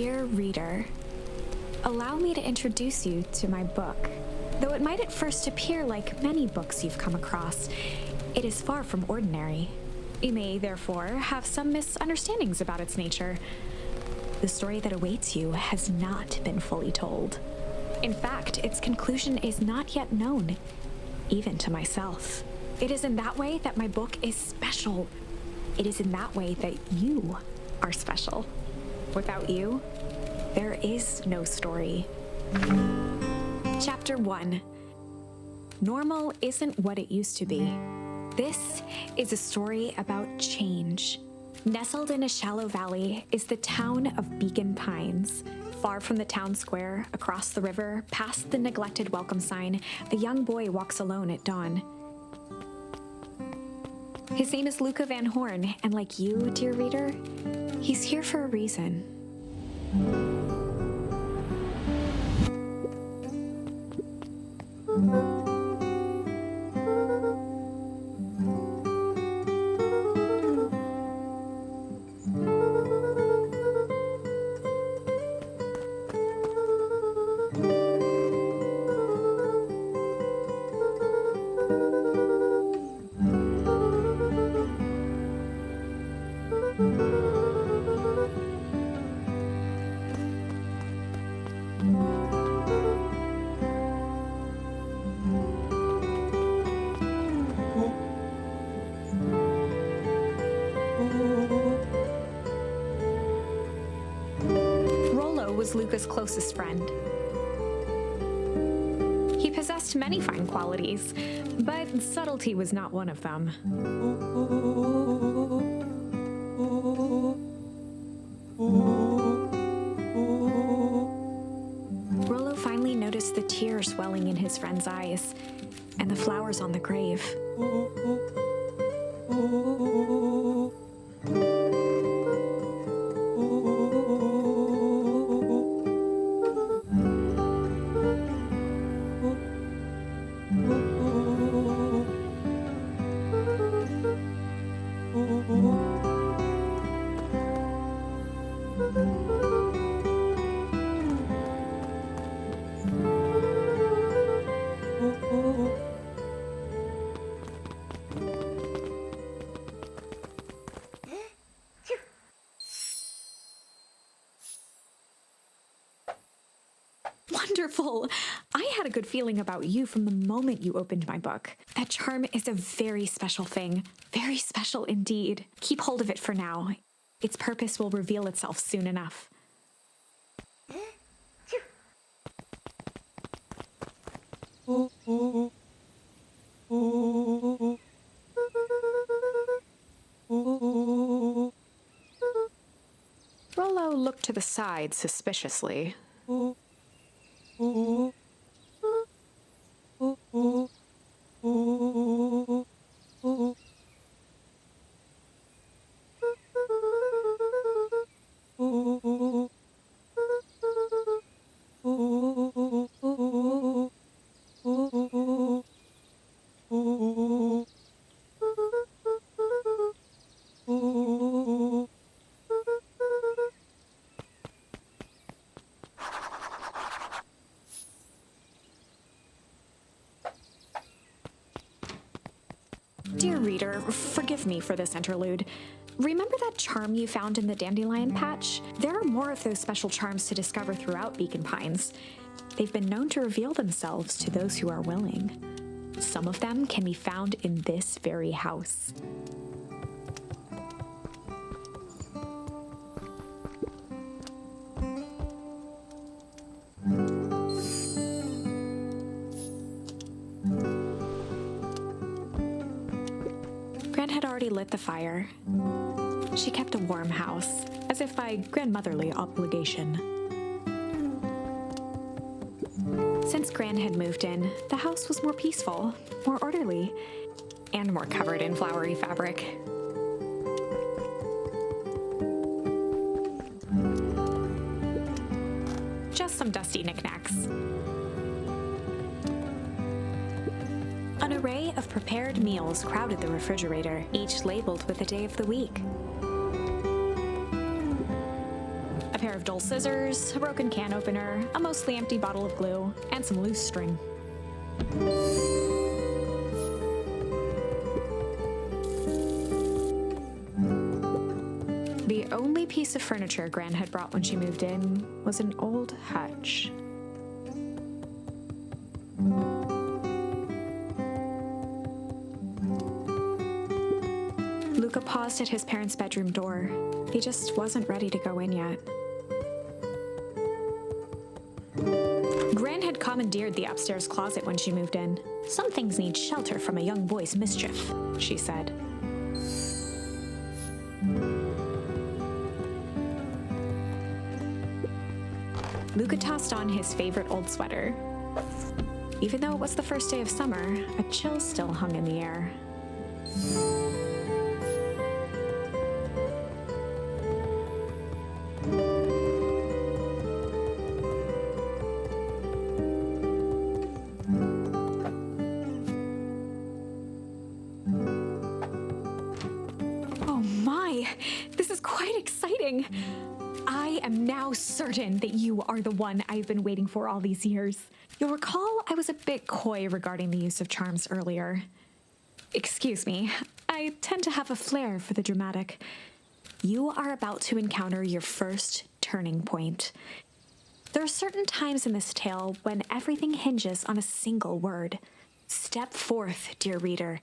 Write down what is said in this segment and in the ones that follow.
Dear reader, allow me to introduce you to my book. Though it might at first appear like many books you've come across, it is far from ordinary. You may, therefore, have some misunderstandings about its nature. The story that awaits you has not been fully told. In fact, its conclusion is not yet known, even to myself. It is in that way that my book is special. It is in that way that you are special. Without you, there is no story. Chapter 1. Normal isn't what it used to be. This is a story about change. Nestled in a shallow valley is the town of Beacon Pines. Far from the town square, across the river, past the neglected welcome sign, a young boy walks alone at dawn. His name is Luca Van Horn, and like you, dear reader, he's here for a reason. Was Luca's closest friend. He possessed many fine qualities, but subtlety was not one of them. Rollo finally noticed the tears welling in his friend's eyes and the flowers on the grave. Wonderful! I had a good feeling about you from the moment you opened my book. That charm is a very special thing. Very special indeed. Keep hold of it for now. Its purpose will reveal itself soon enough. Rollo looked to the side suspiciously. Dear reader, forgive me for this interlude. Remember that charm you found in the dandelion patch? There are more of those special charms to discover throughout Beacon Pines. They've been known to reveal themselves to those who are willing. Some of them can be found in this very house. Gran had already lit the fire. She kept a warm house, as if by grandmotherly obligation. Since Gran had moved in, the house was more peaceful, more orderly, and more covered in flowery fabric. Just some dusty knickknacks. An array of prepared meals crowded the refrigerator, each labeled with the day of the week. A pair of dull scissors, a broken can opener, a mostly empty bottle of glue, and some loose string. The only piece of furniture Gran had brought when she moved in was an old hutch. Luca paused at his parents' bedroom door. He just wasn't ready to go in yet. Gran had commandeered the upstairs closet when she moved in. "Some things need shelter from a young boy's mischief," she said. Luca tossed on his favorite old sweater. Even though it was the first day of summer, a chill still hung in the air. Oh my, this is quite exciting. I am now certain that you are the one I've been waiting for all these years. You'll recall I was a bit coy regarding the use of charms earlier. Excuse me, I tend to have a flair for the dramatic. You are about to encounter your first turning point. There are certain times in this tale when everything hinges on a single word. Step forth, dear reader.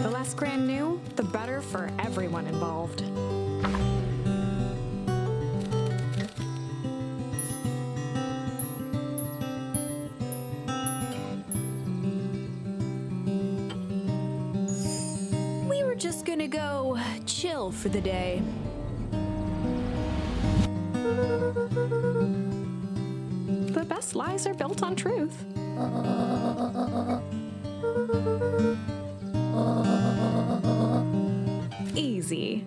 The less Gran knew, the better for everyone involved. We were just gonna go chill for the day. The best lies are built on truth. Easy.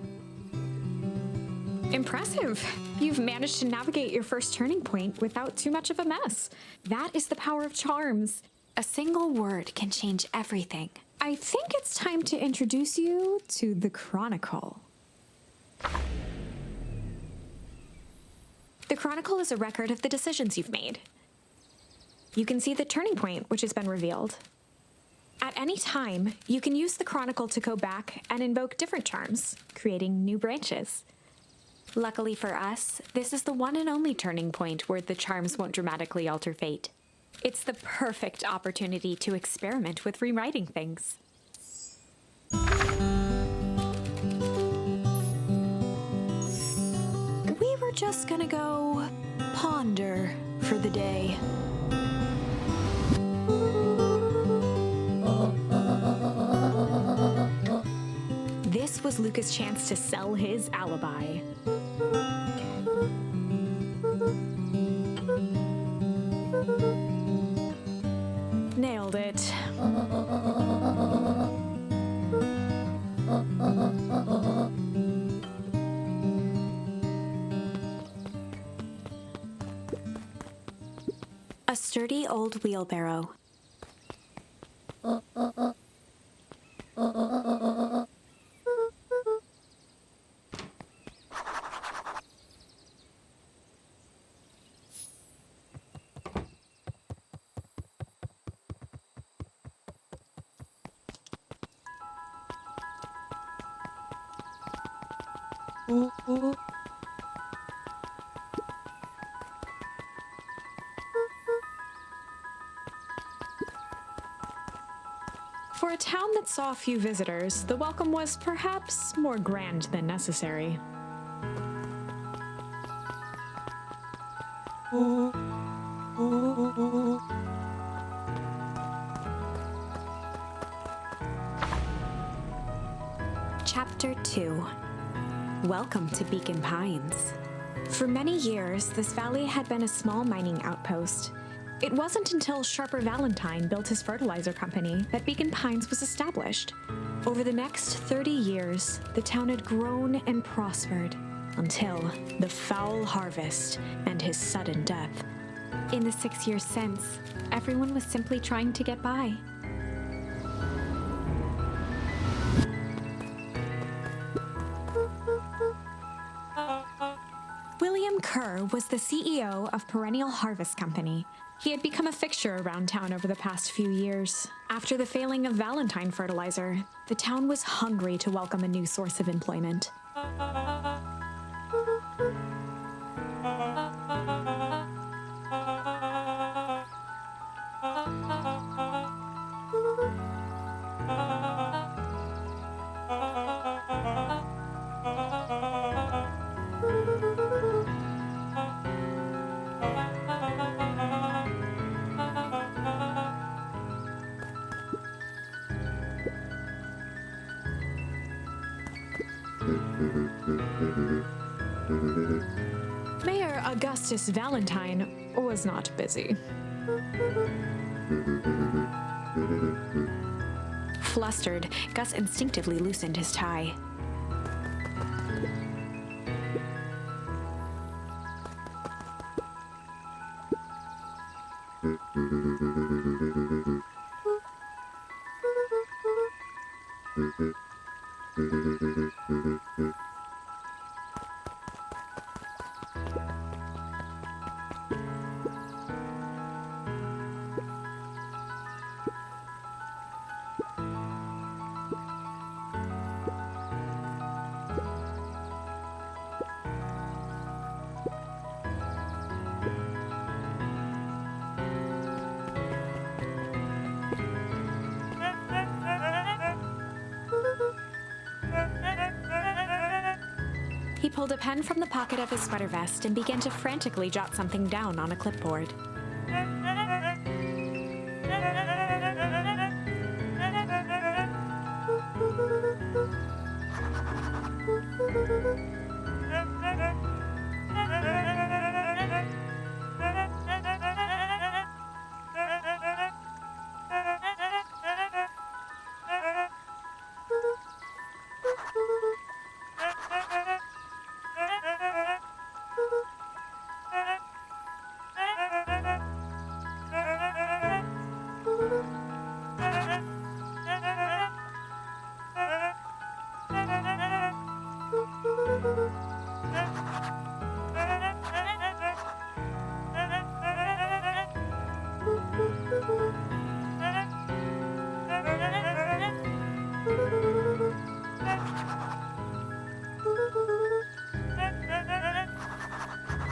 Impressive. You've managed to navigate your first turning point without too much of a mess. That is the power of charms. A single word can change everything. I think it's time to introduce you to the Chronicle. The Chronicle is a record of the decisions you've made. You can see the turning point which has been revealed. At any time, you can use the Chronicle to go back and invoke different charms, creating new branches. Luckily for us, this is the one and only turning point where the charms won't dramatically alter fate. It's the perfect opportunity to experiment with rewriting things. We were just gonna go ponder for the day. This was Luca's chance to sell his alibi. Nailed it. A sturdy old wheelbarrow. For a town that saw few visitors, the welcome was perhaps more grand than necessary. Chapter 2. Welcome to Beacon Pines. For many years, this valley had been a small mining outpost. It wasn't until Sharper Valentine built his fertilizer company that Beacon Pines was established. Over the next 30 years, the town had grown and prospered. until the foul harvest and his sudden death. In the 6 years since, everyone was simply trying to get by. William Kerr was the CEO of Perennial Harvest Company. He had become a fixture around town over the past few years. After the failing of Valentine fertilizer, the town was hungry to welcome a new source of employment. Mayor Augustus Valentine was not busy. Flustered, Gus instinctively loosened his tie. He pulled a pen from the pocket of his sweater vest and began to frantically jot something down on a clipboard.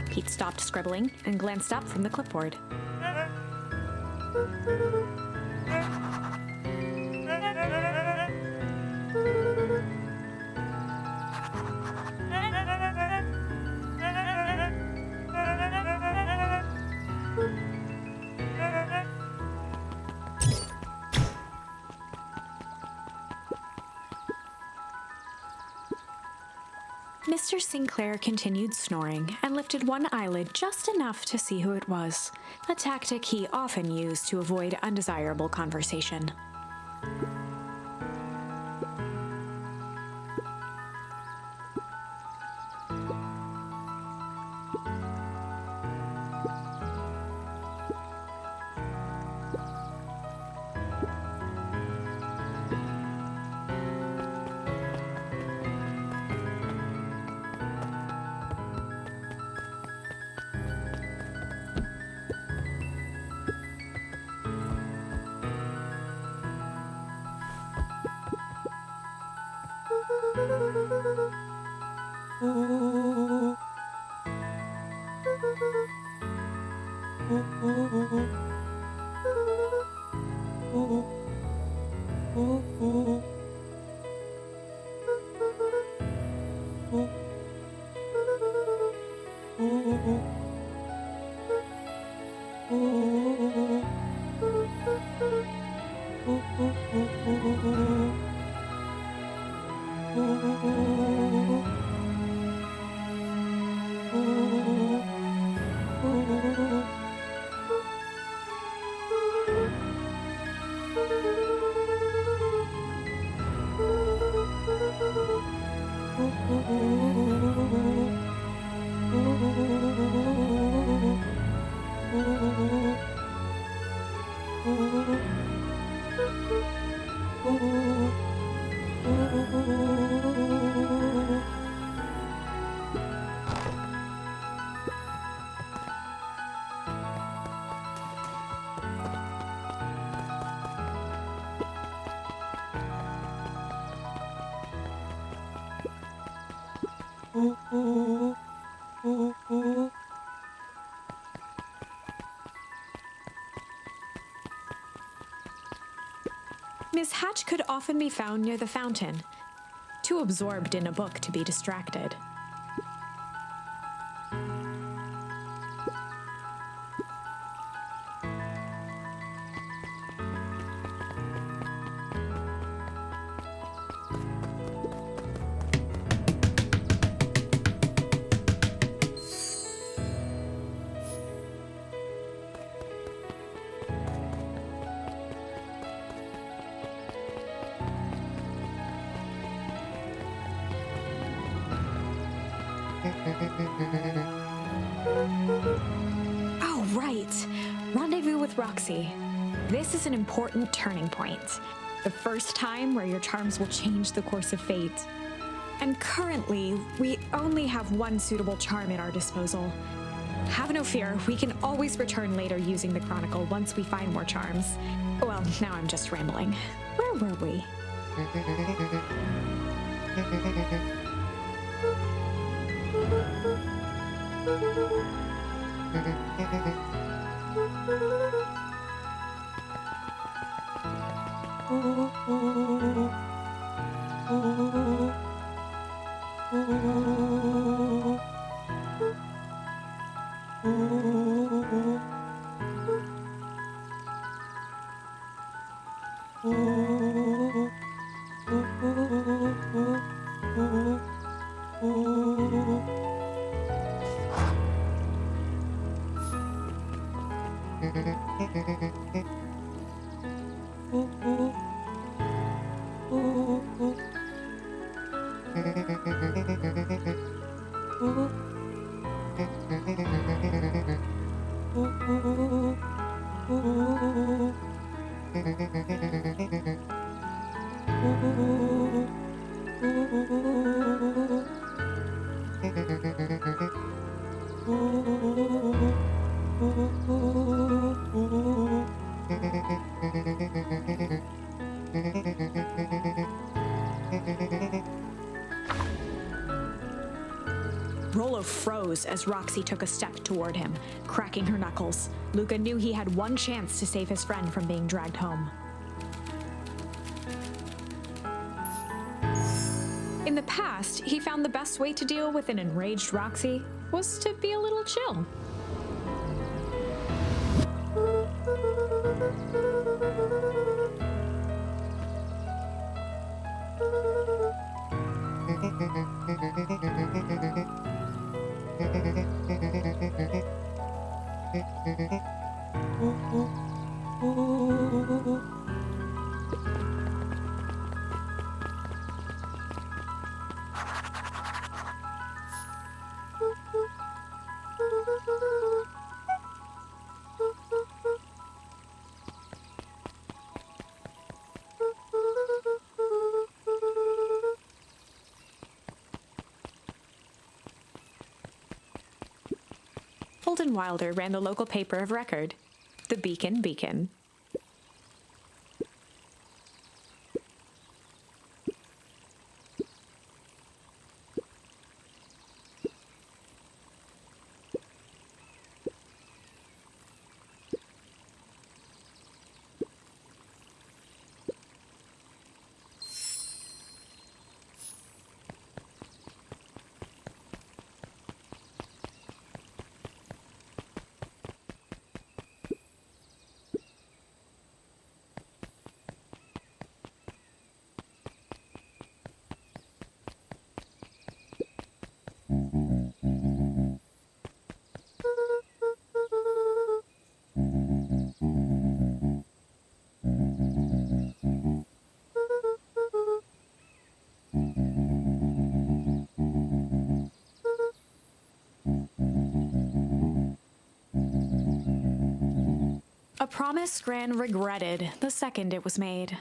Pete stopped scribbling and glanced up from the clipboard. Mr. Sinclair continued snoring and lifted one eyelid just enough to see who it was, a tactic he often used to avoid undesirable conversation. Miss Hatch could often be found near the fountain, too absorbed in a book to be distracted. Oh, right. Rendezvous with Roxy. This is an important turning point. The first time where your charms will change the course of fate. And currently, we only have one suitable charm at our disposal. Have no fear, we can always return later using the Chronicle once we find more charms. Well, now I'm just rambling. Where were we? Rollo froze as Roxy took a step toward him, cracking her knuckles. Luca knew he had one chance to save his friend from being dragged home. In the past, he found the best way to deal with an enraged Roxy was to be a little chill. Holden Wilder ran the local paper of record, the Beacon. A promise Gran regretted the second it was made.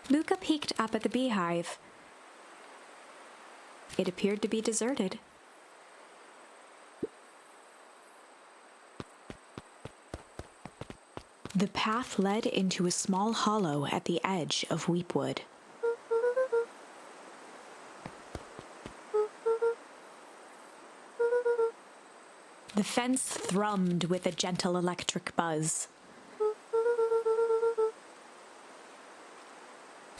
Luca peeked up at the beehive. It appeared to be deserted. The path led into a small hollow at the edge of Weepwood. The fence thrummed with a gentle electric buzz.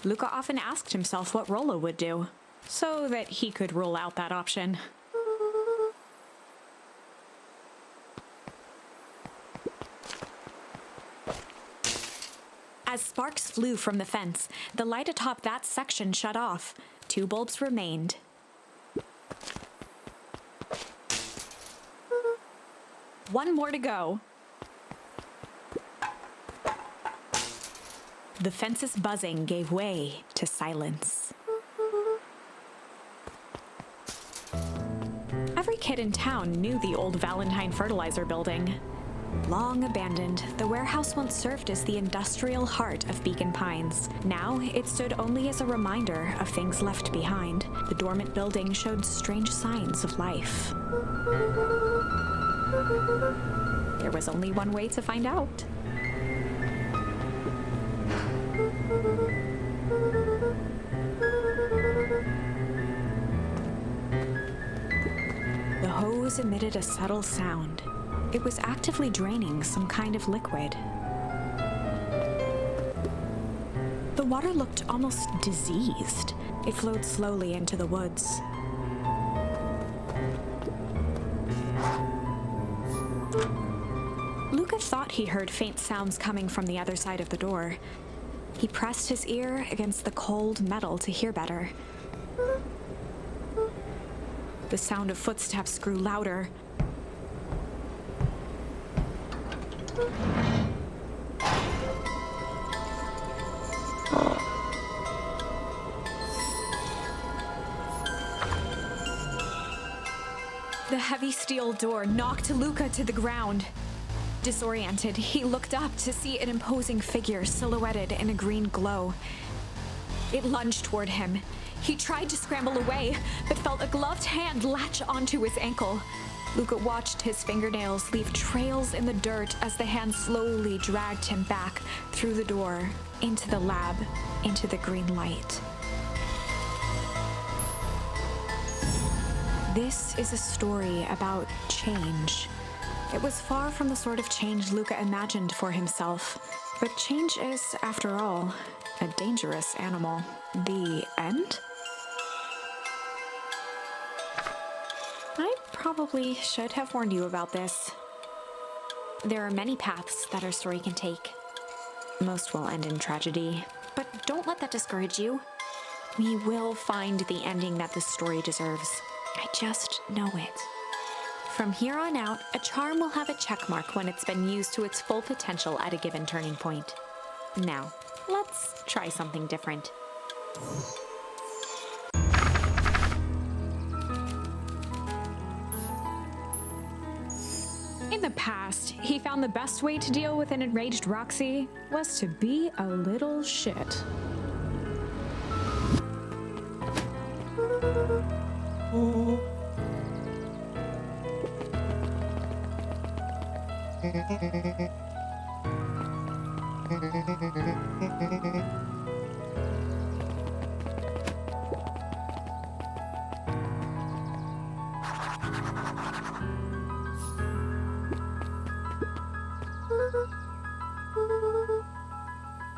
Luca often asked himself what Rollo would do, so that he could rule out that option. As sparks flew from the fence, the light atop that section shut off. 2 bulbs remained. One more to go. The fence's buzzing gave way to silence. Every kid in town knew the old Valentine fertilizer building. Long abandoned, the warehouse once served as the industrial heart of Beacon Pines. Now, it stood only as a reminder of things left behind. The dormant building showed strange signs of life. There was only one way to find out. The hose emitted a subtle sound. It was actively draining some kind of liquid. The water looked almost diseased. It flowed slowly into the woods. Luca thought he heard faint sounds coming from the other side of the door. He pressed his ear against the cold metal to hear better. The sound of footsteps grew louder. The heavy steel door knocked Luca to the ground. Disoriented, he looked up to see an imposing figure silhouetted in a green glow. It lunged toward him. He tried to scramble away, but felt a gloved hand latch onto his ankle. Luca watched his fingernails leave trails in the dirt as the hand slowly dragged him back through the door, into the lab, into the green light. This is a story about change. It was far from the sort of change Luca imagined for himself. But change is, after all, a dangerous animal. The end? I probably should have warned you about this. There are many paths that our story can take. Most will end in tragedy, but don't let that discourage you. We will find the ending that this story deserves. I just know it. From here on out, a charm will have a check mark when it's been used to its full potential at a given turning point. Now, let's try something different. In the past, he found the best way to deal with an enraged Roxy was to be a little shit.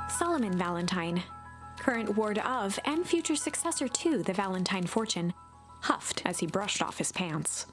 Solomon Valentine, current ward of and future successor to the Valentine fortune, huffed as he brushed off his pants.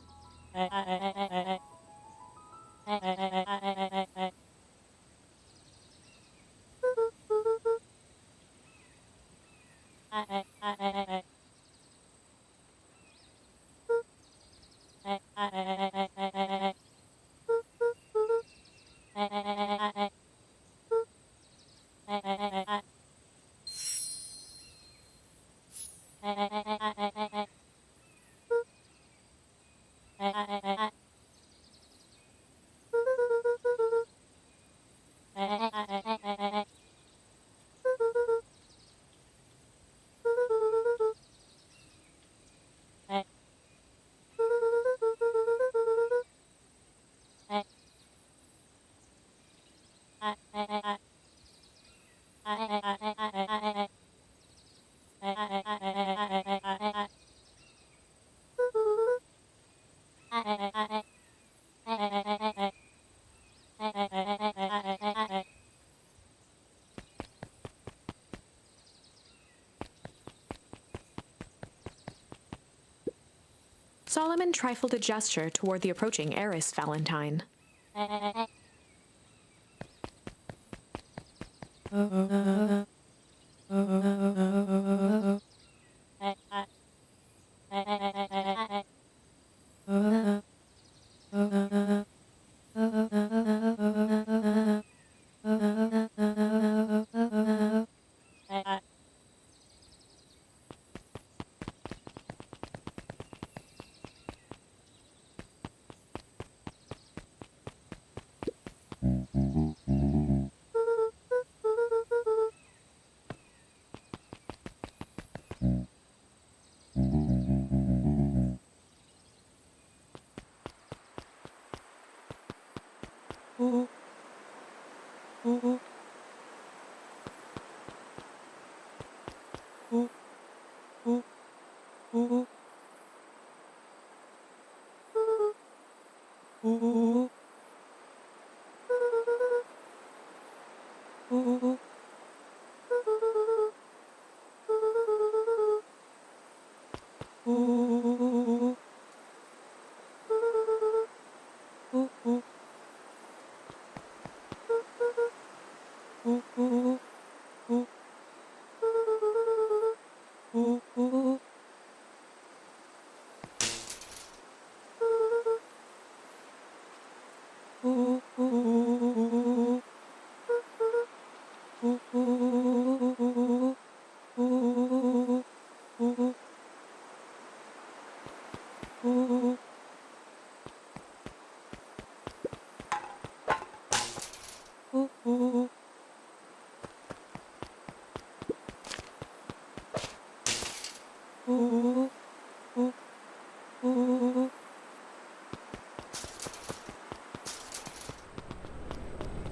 Solomon trifled a gesture toward the approaching heiress Valentine.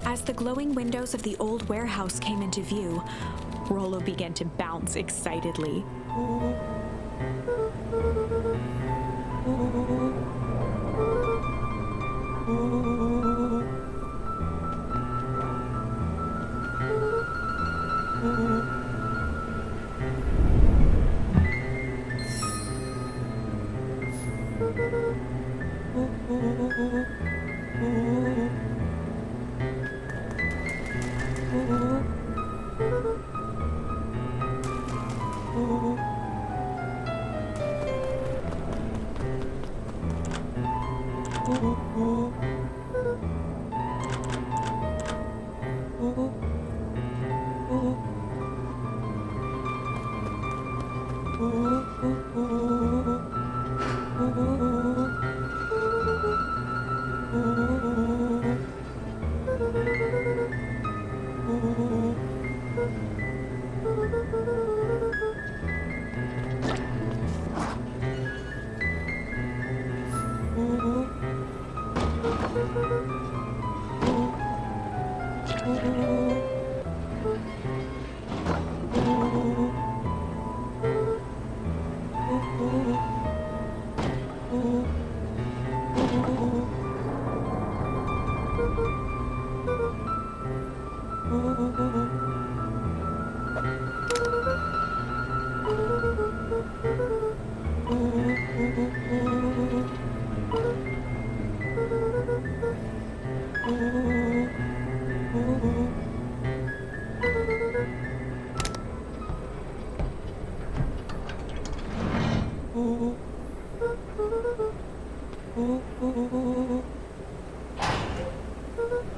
As the glowing windows of the old warehouse came into view, Rollo began to bounce excitedly.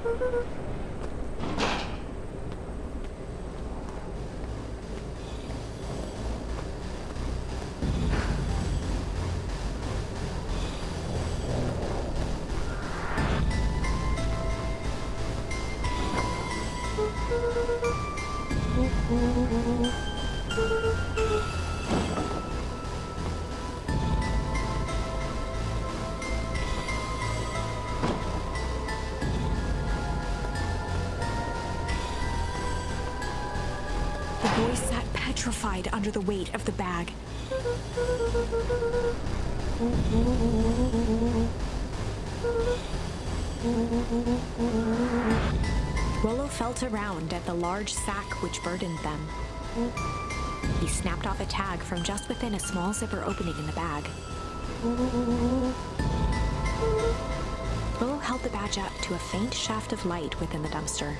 The boy sat petrified under the weight of the bag. Rollo felt around at the large sack which burdened them. He snapped off a tag from just within a small zipper opening in the bag. Rollo held the badge up to a faint shaft of light within the dumpster.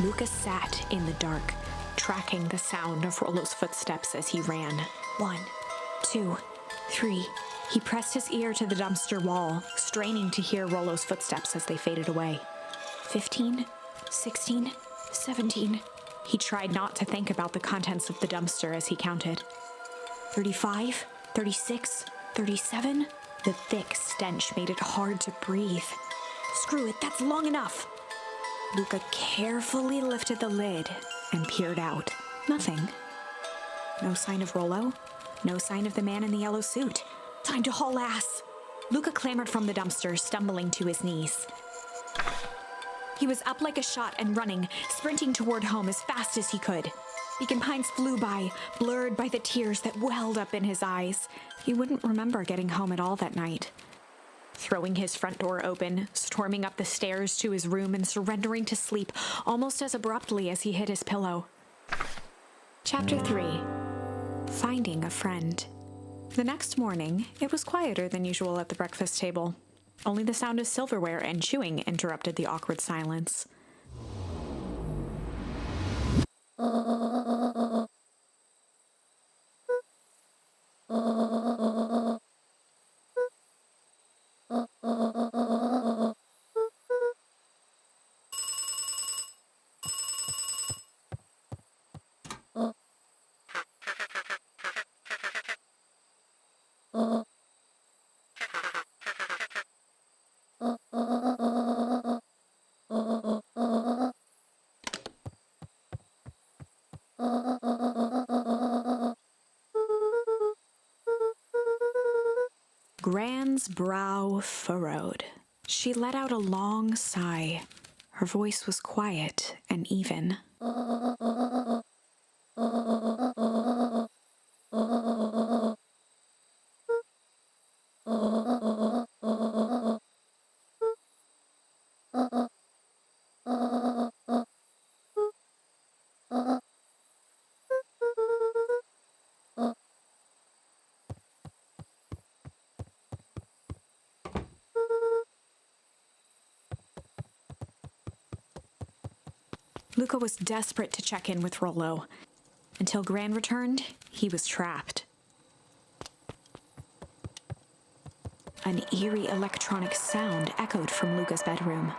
Lucas sat in the dark, tracking the sound of Rollo's footsteps as he ran. 1, 2, 3. He pressed his ear to the dumpster wall, straining to hear Rollo's footsteps as they faded away. 15, 16, 17. He tried not to think about the contents of the dumpster as he counted. 35, 36, 37. The thick stench made it hard to breathe. Screw it, that's long enough. Luca carefully lifted the lid and peered out. Nothing. No sign of Rollo. No sign of the man in the yellow suit. Time to haul ass. Luca clambered from the dumpster, stumbling to his knees. He was up like a shot and running, sprinting toward home as fast as he could. Beacon Pines flew by, blurred by the tears that welled up in his eyes. He wouldn't remember getting home at all that night. Throwing his front door open, storming up the stairs to his room and surrendering to sleep almost as abruptly as he hit his pillow. Chapter 3. Finding a Friend. The next morning, it was quieter than usual at the breakfast table. Only the sound of silverware and chewing interrupted the awkward silence. Gran's brow furrowed. She let out a long sigh. Her voice was quiet and even. Luca was desperate to check in with Rollo. Until Gran returned, he was trapped. An eerie electronic sound echoed from Luca's bedroom.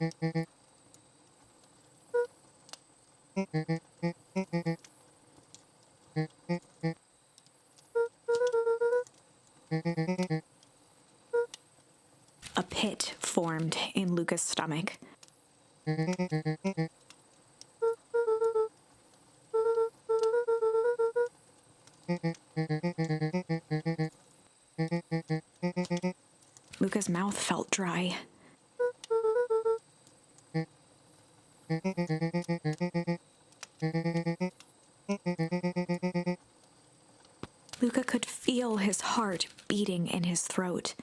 A pit formed in Luca's stomach. Luca's mouth felt dry. Luca could feel his heart beating in his throat.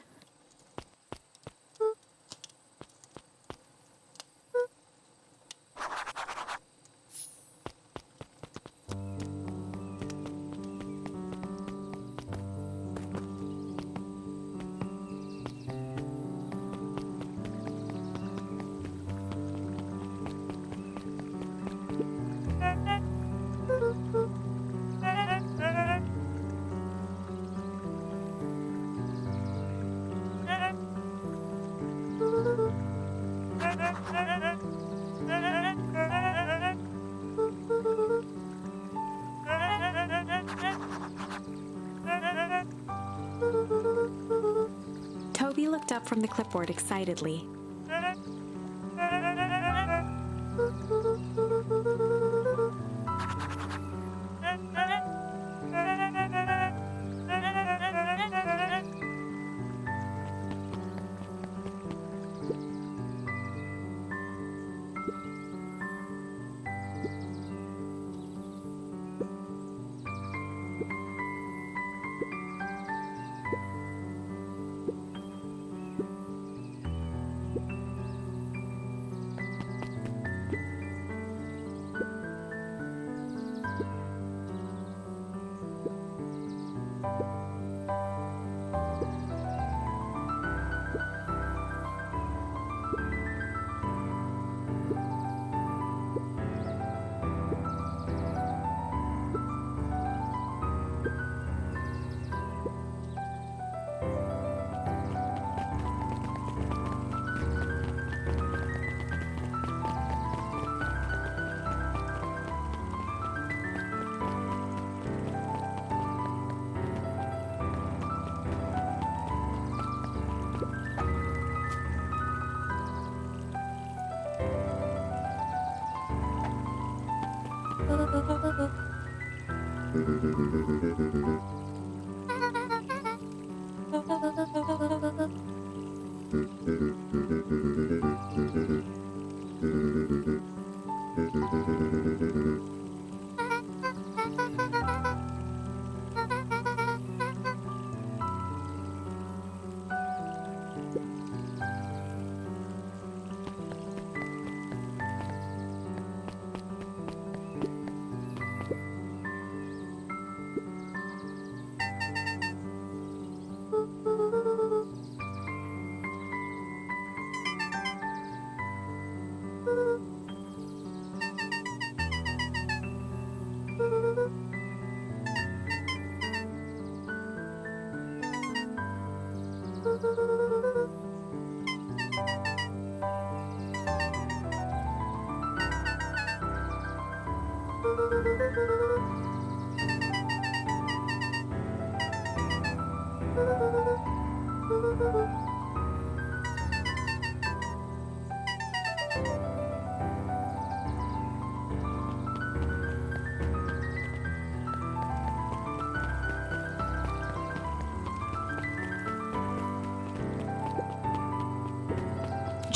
Toby looked up from the clipboard excitedly.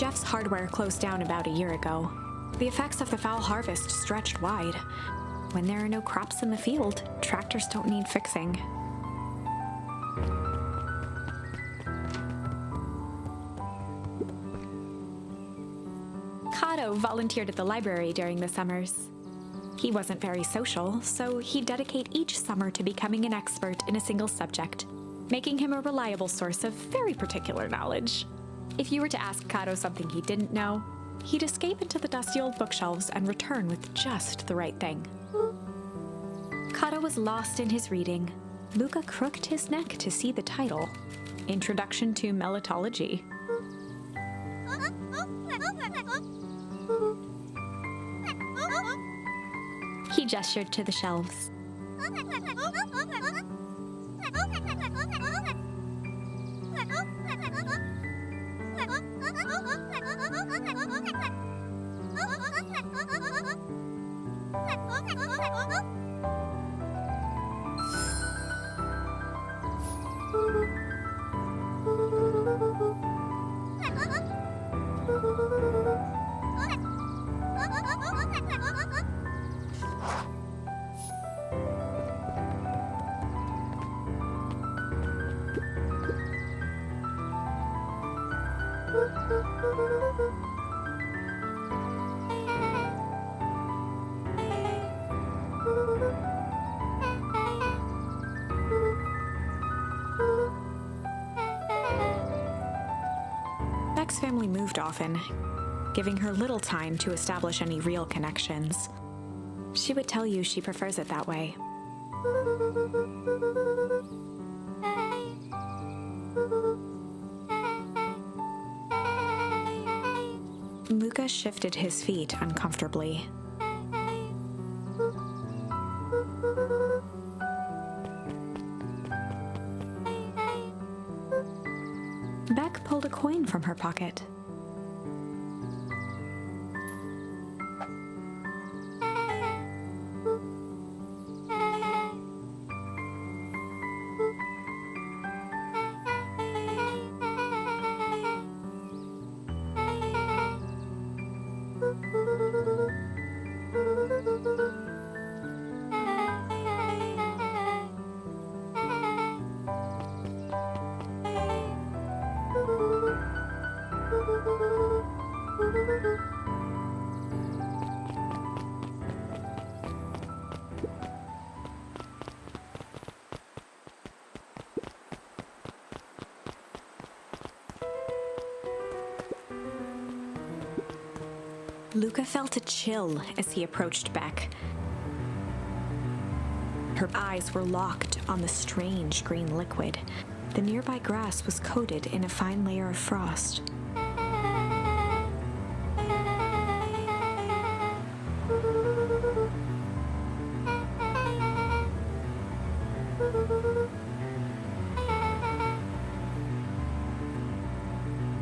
Jeff's hardware closed down about a year ago. The effects of the foul harvest stretched wide. When there are no crops in the field, tractors don't need fixing. Kato volunteered at the library during the summers. He wasn't very social, so he'd dedicate each summer to becoming an expert in a single subject, making him a reliable source of very particular knowledge. If you were to ask Kato something he didn't know, he'd escape into the dusty old bookshelves and return with just the right thing. Kato was lost in his reading. Luca crooked his neck to see the title, Introduction to Melitology. He gestured to the shelves. Beck's family moved often, giving her little time to establish any real connections. She would tell you she prefers it that way. Luca shifted his feet uncomfortably. Beck pulled a coin from her pocket. Luca felt a chill as he approached Beck. Her eyes were locked on the strange green liquid. The nearby grass was coated in a fine layer of frost.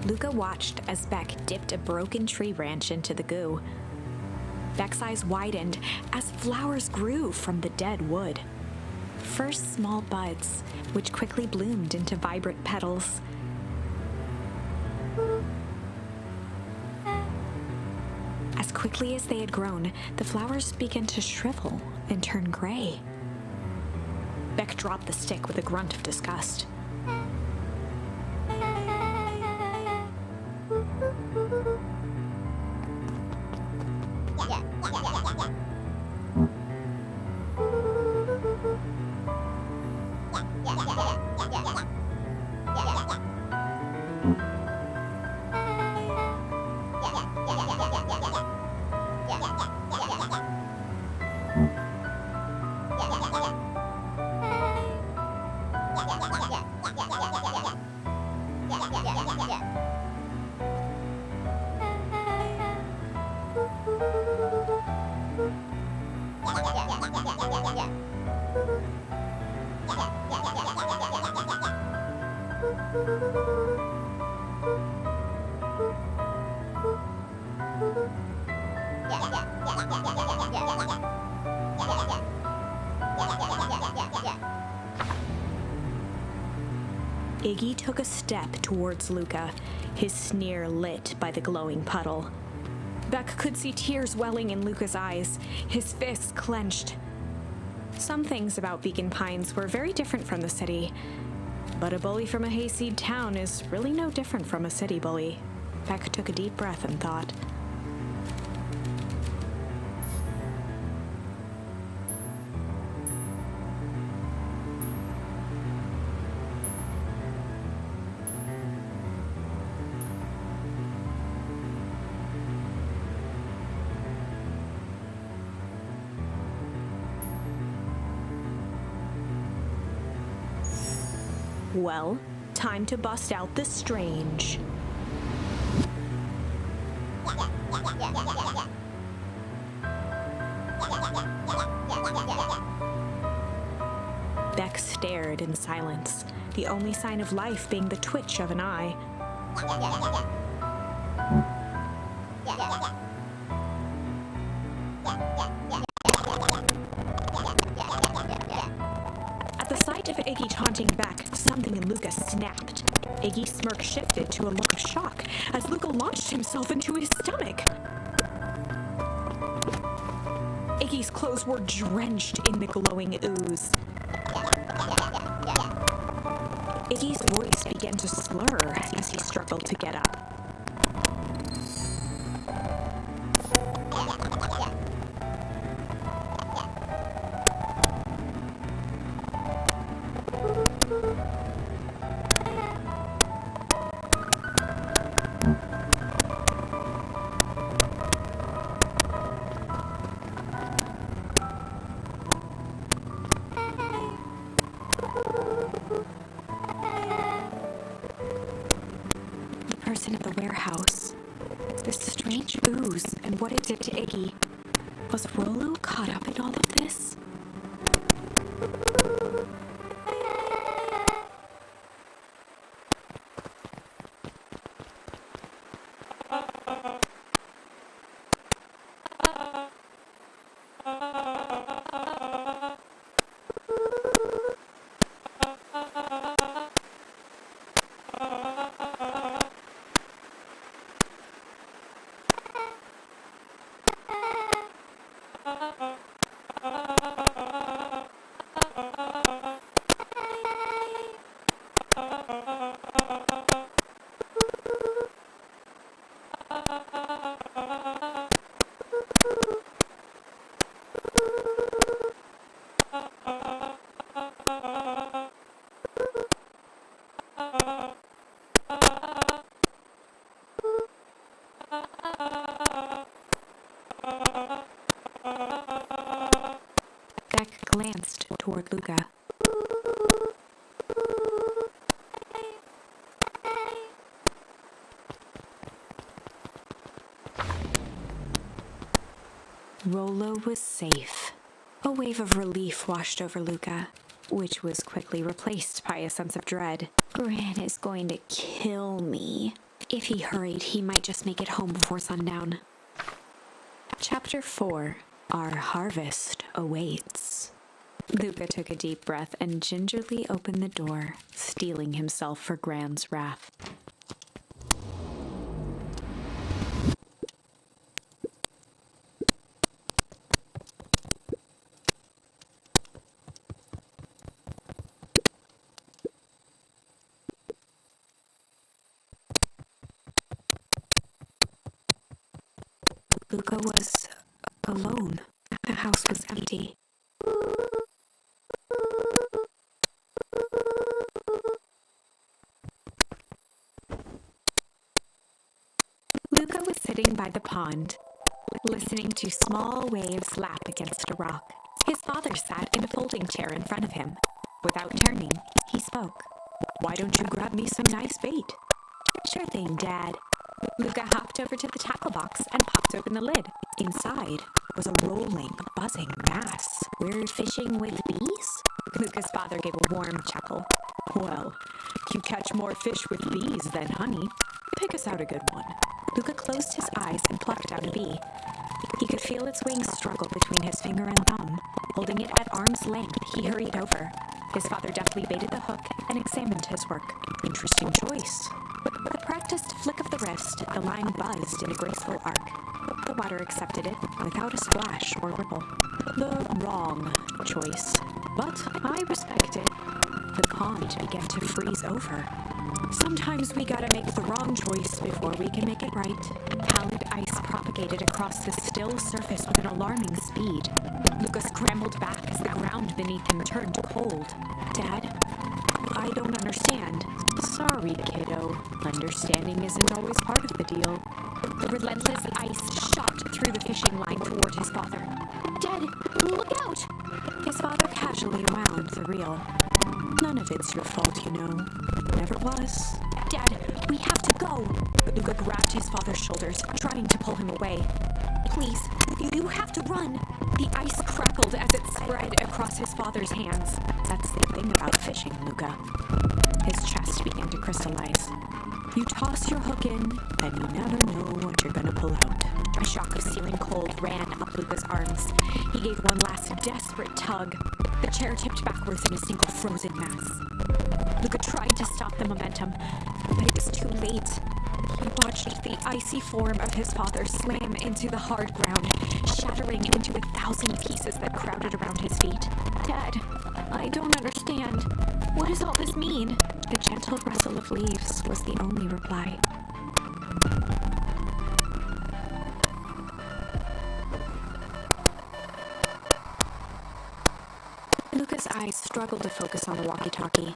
Luca watched as Beck dipped a broken tree branch into the goo. Beck's eyes widened as flowers grew from the dead wood. First small buds, which quickly bloomed into vibrant petals. As quickly as they had grown, the flowers began to shrivel and turn gray. Beck dropped the stick with a grunt of disgust. Iggy took a step towards Luca, his sneer lit by the glowing puddle. Beck could see tears welling in Luca's eyes, his fists clenched. Some things about Beacon Pines were very different from the city, but a bully from a hayseed town is really no different from a city bully. Beck took a deep breath and thought. Well, time to bust out the strange. Beck stared in silence, the only sign of life being the twitch of an eye. At the sight of Iggy taunting Beck, something in Luca snapped. Iggy's smirk shifted to a look of shock as Luca launched himself into his stomach. Iggy's clothes were drenched in the glowing ooze. Iggy's voice began to slur as he struggled to get up. Person at the warehouse. This strange ooze and what it did to Iggy. Was Rollo caught up in all of this? Beck glanced toward Luca. Rollo was safe. A wave of relief washed over Luca, which was quickly replaced by a sense of dread. Gran is going to kill me. If he hurried, he might just make it home before sundown. Chapter 4. Our harvest awaits. Luca took a deep breath and gingerly opened the door, steeling himself for Gran's wrath. Luca was alone. The house was empty. Luca was sitting by the pond, listening to small waves lap against a rock. His father sat in a folding chair in front of him. Without turning, he spoke. "Why don't you grab me some nice bait?" "Sure thing, Dad." Luca hopped over to the tackle box and popped open the lid. Inside was a rolling, buzzing mass. "We're fishing with bees?" Luca's father gave a warm chuckle. "Well, you catch more fish with bees than honey. Pick us out a good one." Luca closed his eyes and plucked out a bee. He could feel its wings struggle between his finger and thumb. Holding it at arm's length, he hurried over. His father deftly baited the hook and examined his work. "Interesting choice." With a practiced flick of the wrist, the line buzzed in a graceful arc. The water accepted it without a splash or ripple. The wrong choice. But I respect it. The pond began to freeze over. Sometimes we gotta make the wrong choice before we can make it right. Pallid ice propagated across the still surface with an alarming speed. Luca scrambled back as the ground beneath him turned cold. "Dad, I don't understand." "Sorry, kiddo. Understanding isn't always part of the deal." The relentless ice shot through the fishing line toward his father. "Dad, look out!" His father casually wound the reel. "None of it's your fault, you know. Never was." "Dad, we have to go!" Luca grabbed his father's shoulders, trying to pull him away. Please, you have to run. The ice crackled as it spread across his father's hands. That's the thing about fishing, Luca. His chest began to crystallize. You toss your hook in, and you never know what you're gonna pull out. A shock of searing cold ran up Luca's arms. He gave one last desperate tug. The chair tipped backwards in a single frozen mass. Luca tried to stop the momentum, but it was too late. He watched the icy form of his father slam into the hard ground, shattering into 1,000 pieces that crowded around his feet. Dad, I don't understand. What does all this mean? The gentle rustle of leaves was the only reply. Luca's eyes struggled to focus on the walkie-talkie.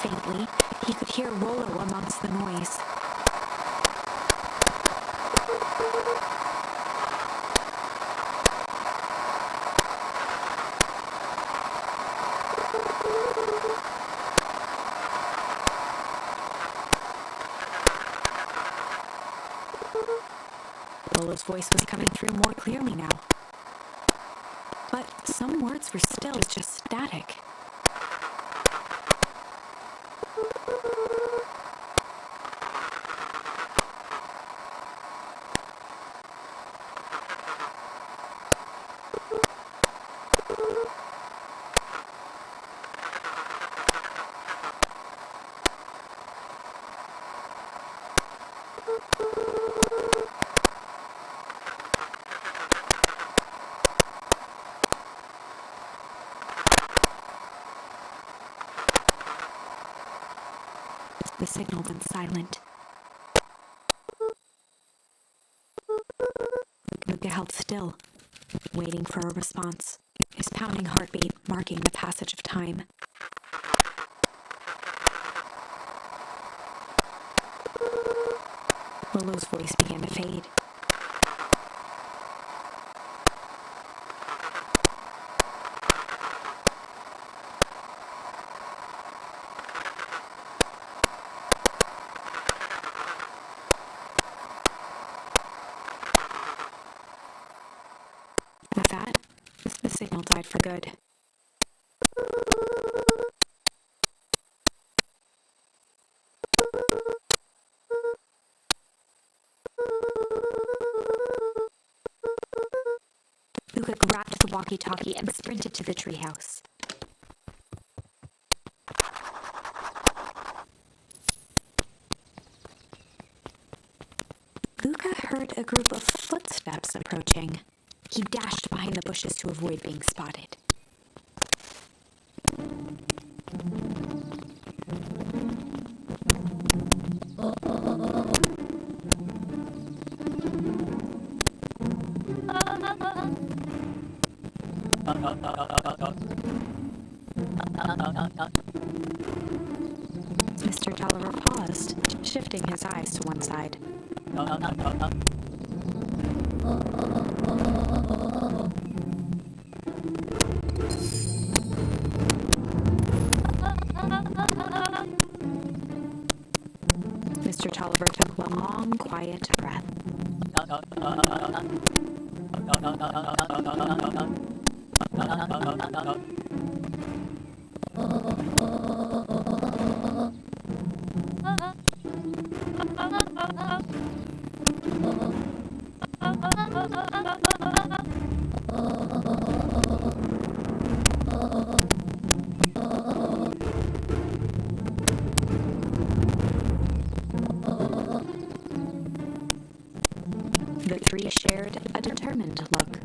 Faintly, he could hear Rollo amongst the noise. Rollo's voice was coming through more clearly now. But some words were still just static. The signal went silent. Luca held still, waiting for a response, his pounding heartbeat marking the passage of time. Rollo's voice began to fade. With that, the signal died for good. Luca grabbed the walkie-talkie and sprinted to the treehouse. Luca heard a group of footsteps approaching. He dashed behind the bushes to avoid being spotted. Mr. Dolliver paused, shifting his eyes to one side. Mr. Tolliver took a long, quiet breath. The three shared a determined look.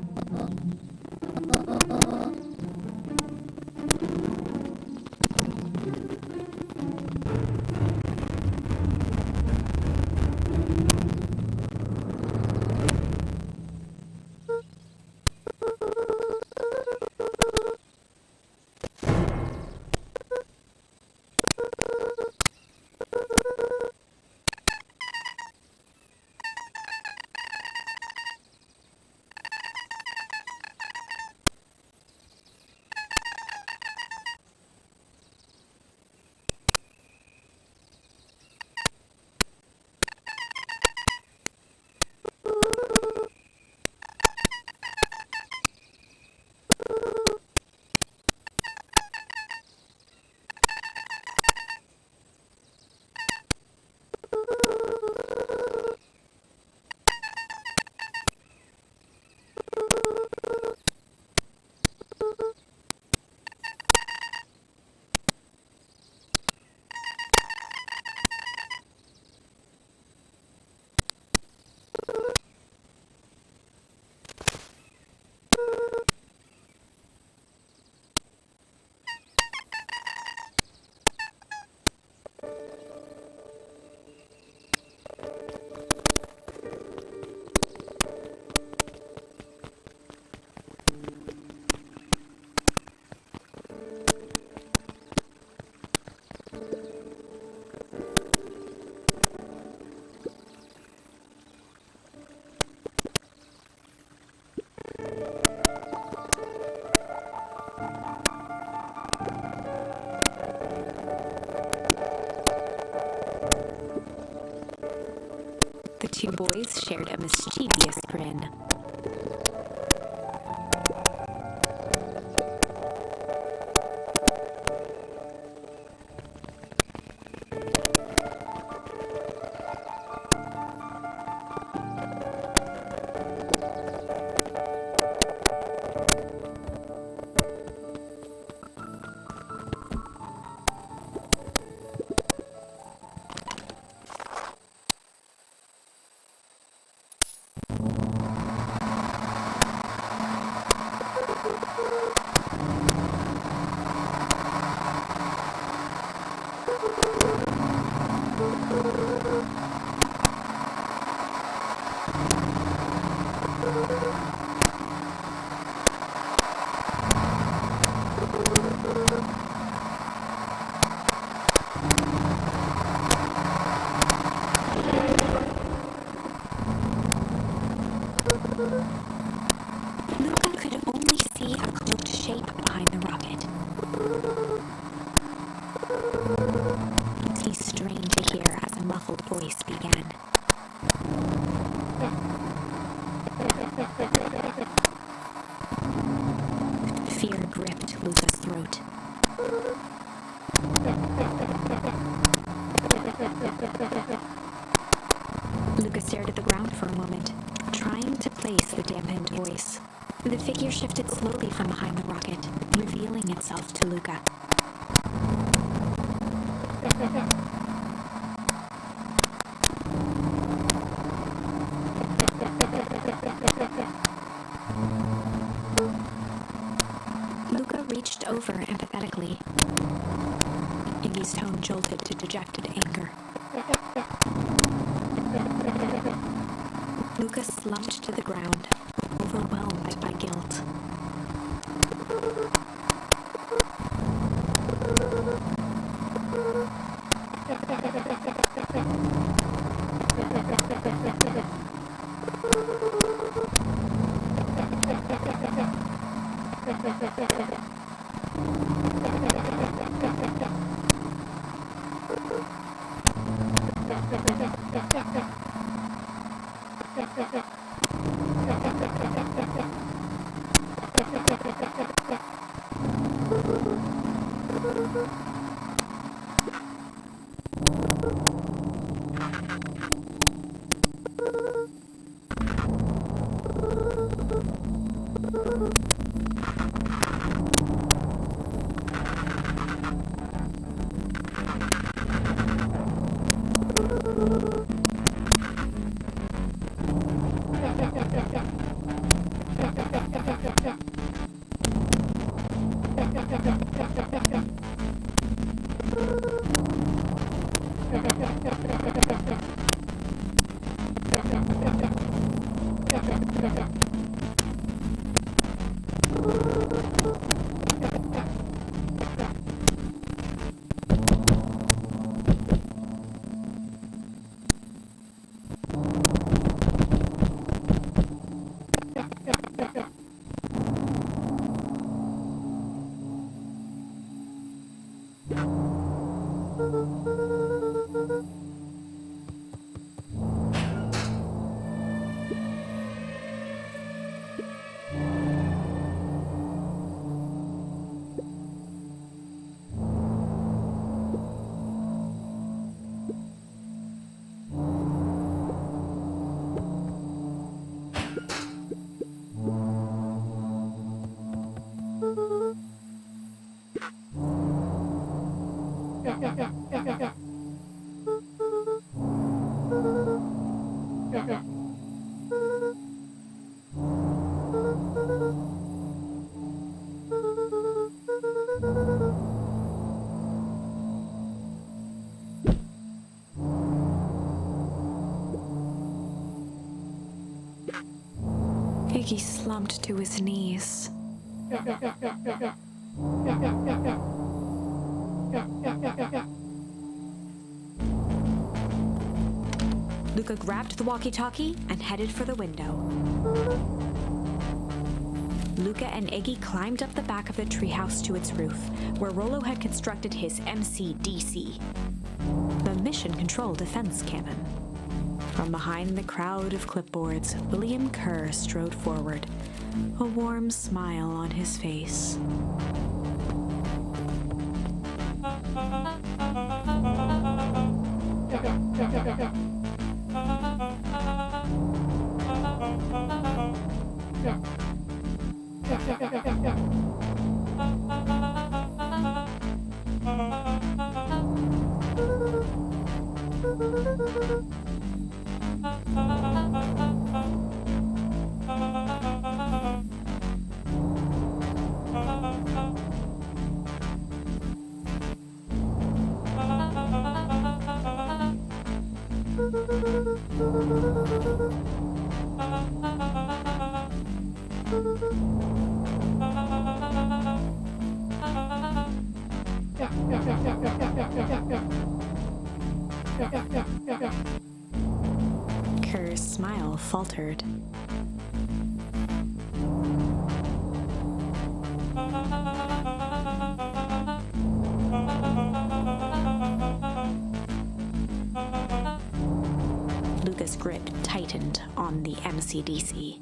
The two boys shared a mischievous grin. Luca could only see a cloaked shape behind the rocket. He strained to hear as a muffled voice began. Fear gripped Luca's throat. Luca stared at the ground for a moment, trying to place the dampened voice. The figure shifted slowly from behind the rocket, revealing itself to Luca. Luca reached over empathetically. Iggy's tone jolted to dejected anger. Luca slumped to the ground, overwhelmed by guilt. Iggy slumped to his knees. Luca grabbed the walkie-talkie and headed for the window. Luca and Iggy climbed up the back of the treehouse to its roof, where Rollo had constructed his MCDC, the Mission Control Defense Cannon. From behind the crowd of clipboards, William Kerr strode forward, a warm smile on his face. Kerr's smile faltered. Luca's grip tightened on the MCDC.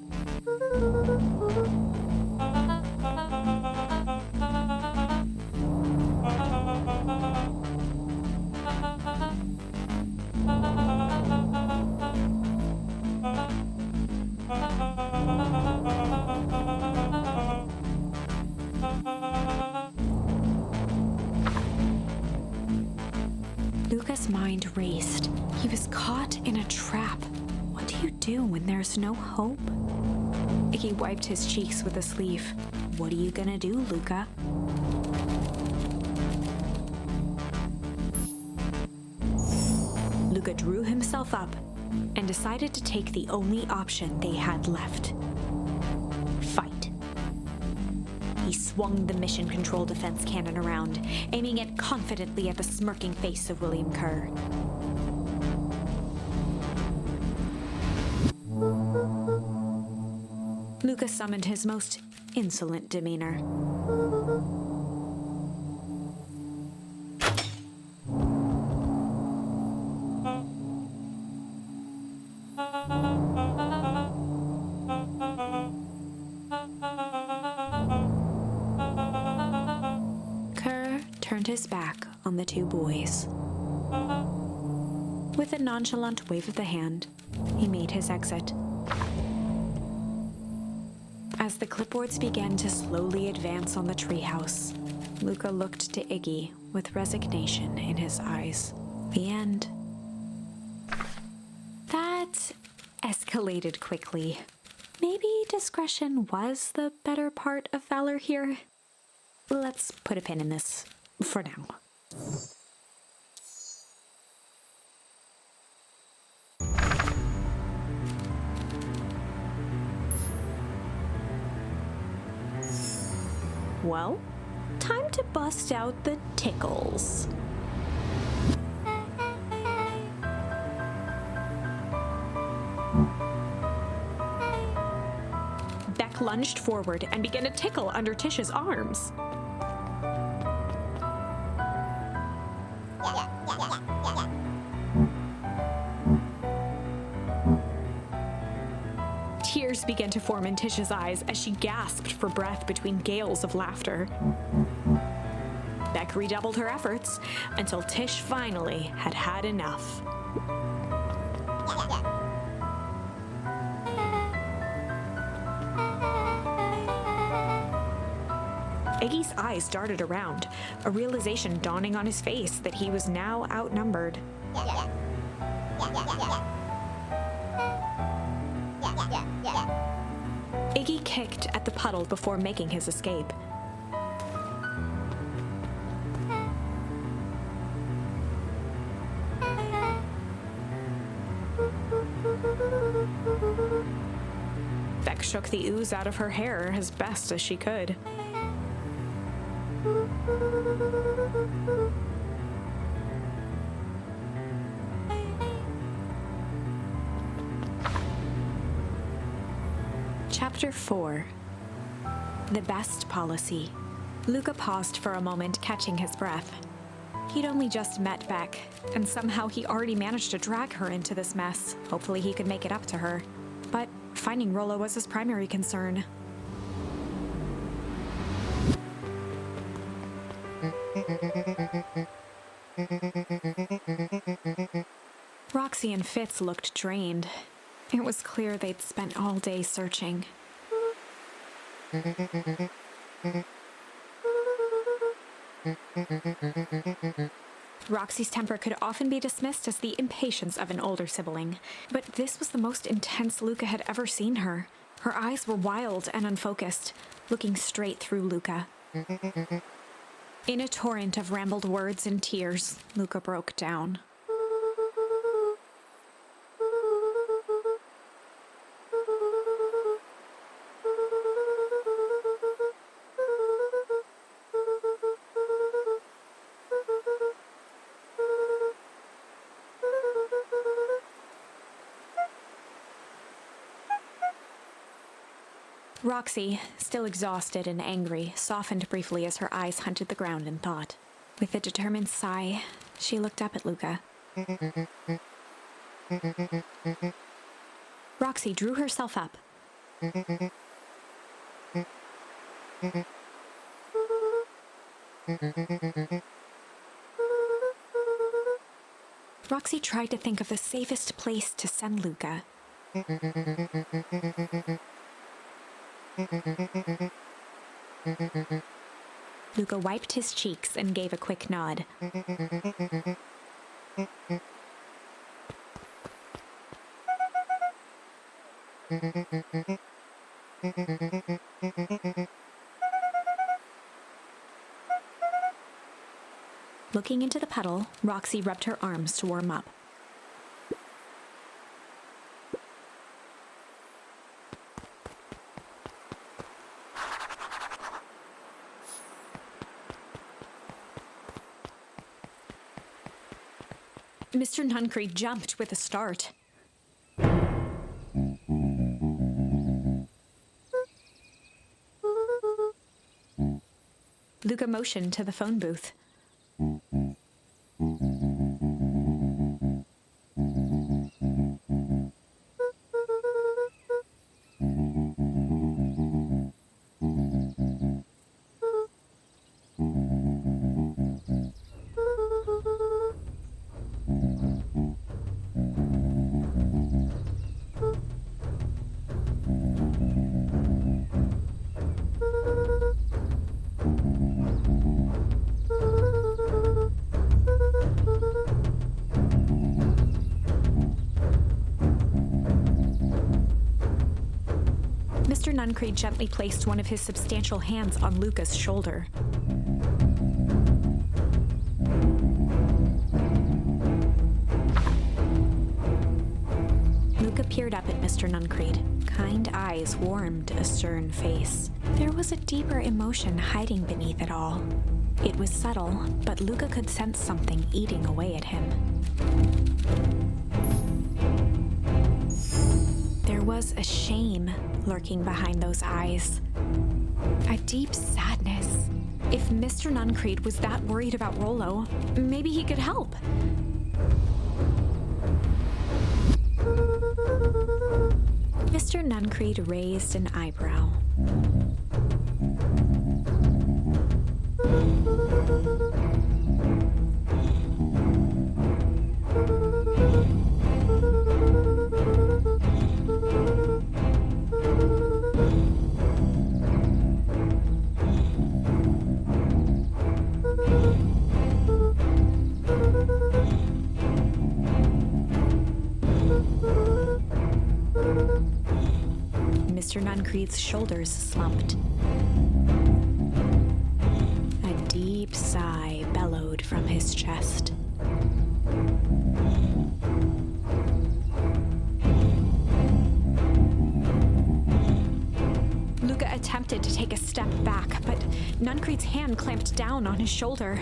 Luca's mind raced. He was caught in a trap. What do you do when there's no hope? Iggy wiped his cheeks with a sleeve. What are you gonna do, Luca? Luca drew himself up and decided to take the only option they had left. Fight. He swung the mission control defense cannon around, aiming it confidently at the smirking face of William Kerr. Luca summoned his most insolent demeanor. Kerr turned his back on the two boys. With a nonchalant wave of the hand, he made his exit. As the clipboards began to slowly advance on the treehouse, Luca looked to Iggy with resignation in his eyes. The end. That escalated quickly. Maybe discretion was the better part of valor here. Let's put a pin in this for now. Well, time to bust out the tickles. Beck lunged forward and began to tickle under Tish's arms. Tears began to form in Tish's eyes as she gasped for breath between gales of laughter. Beck redoubled her efforts until Tish finally had had enough. Iggy's eyes darted around, a realization dawning on his face that he was now outnumbered. Iggy kicked at the puddle before making his escape. Beck shook the ooze out of her hair as best as she could. Chapter 4. The Best Policy. Luca paused for a moment, catching his breath. He'd only just met Beck, and somehow he already managed to drag her into this mess. Hopefully he could make it up to her. But finding Rollo was his primary concern. Roxy and Fitz looked drained. It was clear they'd spent all day searching. Roxy's temper could often be dismissed as the impatience of an older sibling, but this was the most intense Luca had ever seen her. Her eyes were wild and unfocused, looking straight through Luca. In a torrent of rambled words and tears, Luca broke down. Roxy, still exhausted and angry, softened briefly as her eyes hunted the ground in thought. With a determined sigh, she looked up at Luca. Roxy drew herself up. Roxy tried to think of the safest place to send Luca. Luca wiped his cheeks and gave a quick nod. Looking into the puddle, Roxy rubbed her arms to warm up. Mr. Nuncree jumped with a start. Luca motioned to the phone booth. Mr. Nuncree gently placed one of his substantial hands on Luca's shoulder. Luca peered up at Mr. Nuncree. Kind eyes warmed a stern face. There was a deeper emotion hiding beneath it all. It was subtle, but Luca could sense something eating away at him. There was a shame lurking behind those eyes. A deep sadness. If Mr. Nuncree was that worried about Rollo, maybe he could help. Mr. Nuncree raised an eyebrow. Mr. Nuncree's shoulders slumped. A deep sigh bellowed from his chest. Luca attempted to take a step back, but Nuncree's hand clamped down on his shoulder.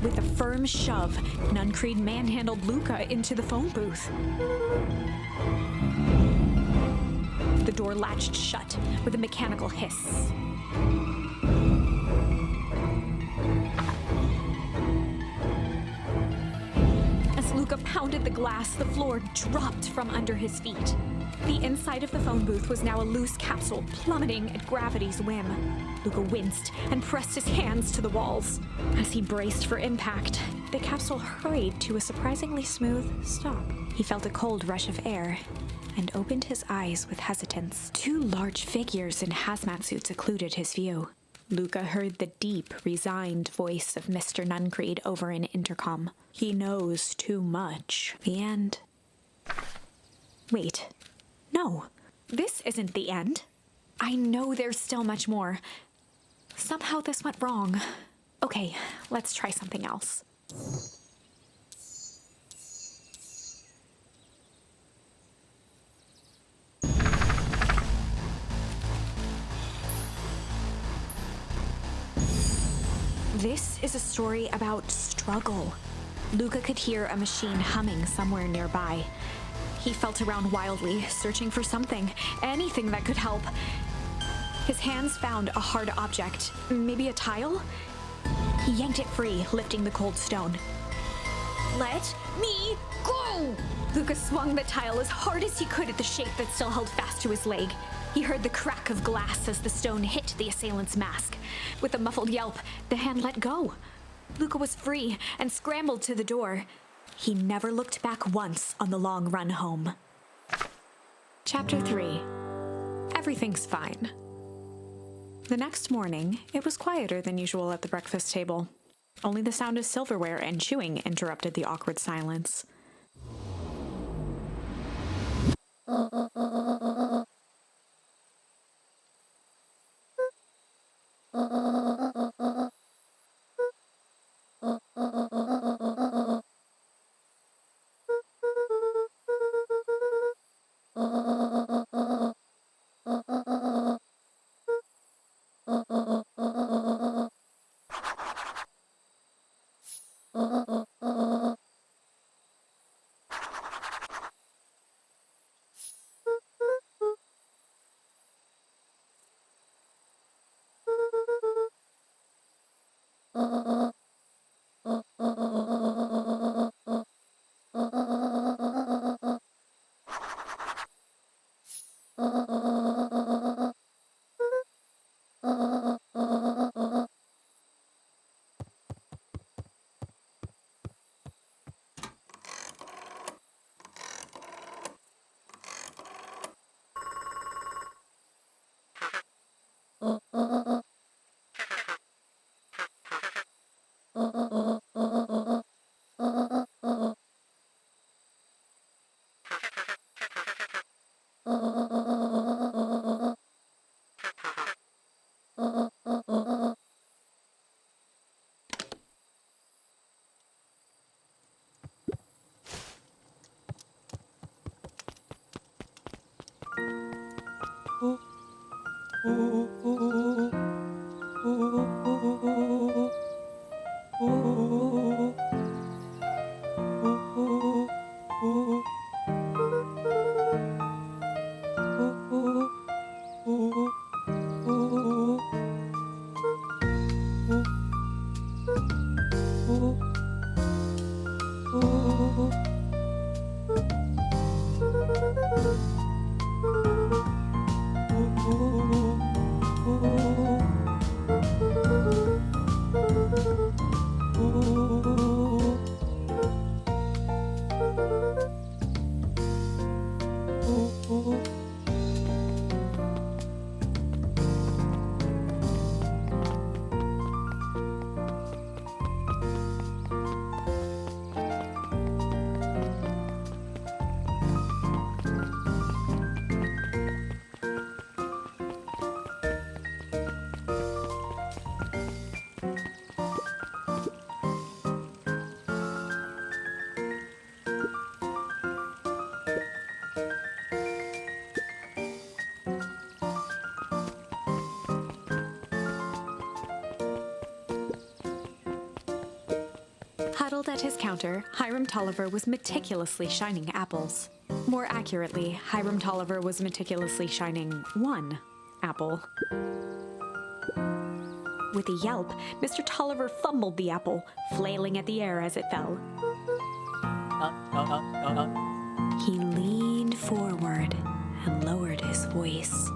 With a firm shove, Nuncree manhandled Luca into the phone booth. The door latched shut with a mechanical hiss. As Luca pounded the glass, the floor dropped from under his feet. The inside of the phone booth was now a loose capsule plummeting at gravity's whim. Luca winced and pressed his hands to the walls. As he braced for impact, the capsule hurried to a surprisingly smooth stop. He felt a cold rush of air and opened his eyes with hesitance. Two large figures in hazmat suits occluded his view. Luca heard the deep, resigned voice of Mr. Nuncreed over an intercom. He knows too much. The end. Wait. No, this isn't the end. I know there's still much more. Somehow this went wrong. Okay, let's try something else. This is a story about struggle. Luca could hear a machine humming somewhere nearby. He felt around wildly, searching for something, anything that could help. His hands found a hard object, maybe a tile? He yanked it free, lifting the cold stone. Let me go! Luca swung the tile as hard as he could at the shape that still held fast to his leg. He heard the crack of glass as the stone hit the assailant's mask. With a muffled yelp, the hand let go. Luca was free and scrambled to the door. He never looked back once on the long run home. Chapter 3. Everything's fine. The next morning, it was quieter than usual at the breakfast table. Only the sound of silverware and chewing interrupted the awkward silence. Huddled at his counter, Hiram Tolliver was meticulously shining apples. More accurately, Hiram Tolliver was meticulously shining one apple. With a yelp, Mr. Tolliver fumbled the apple, flailing at the air as it fell. He leaned forward and lowered his voice.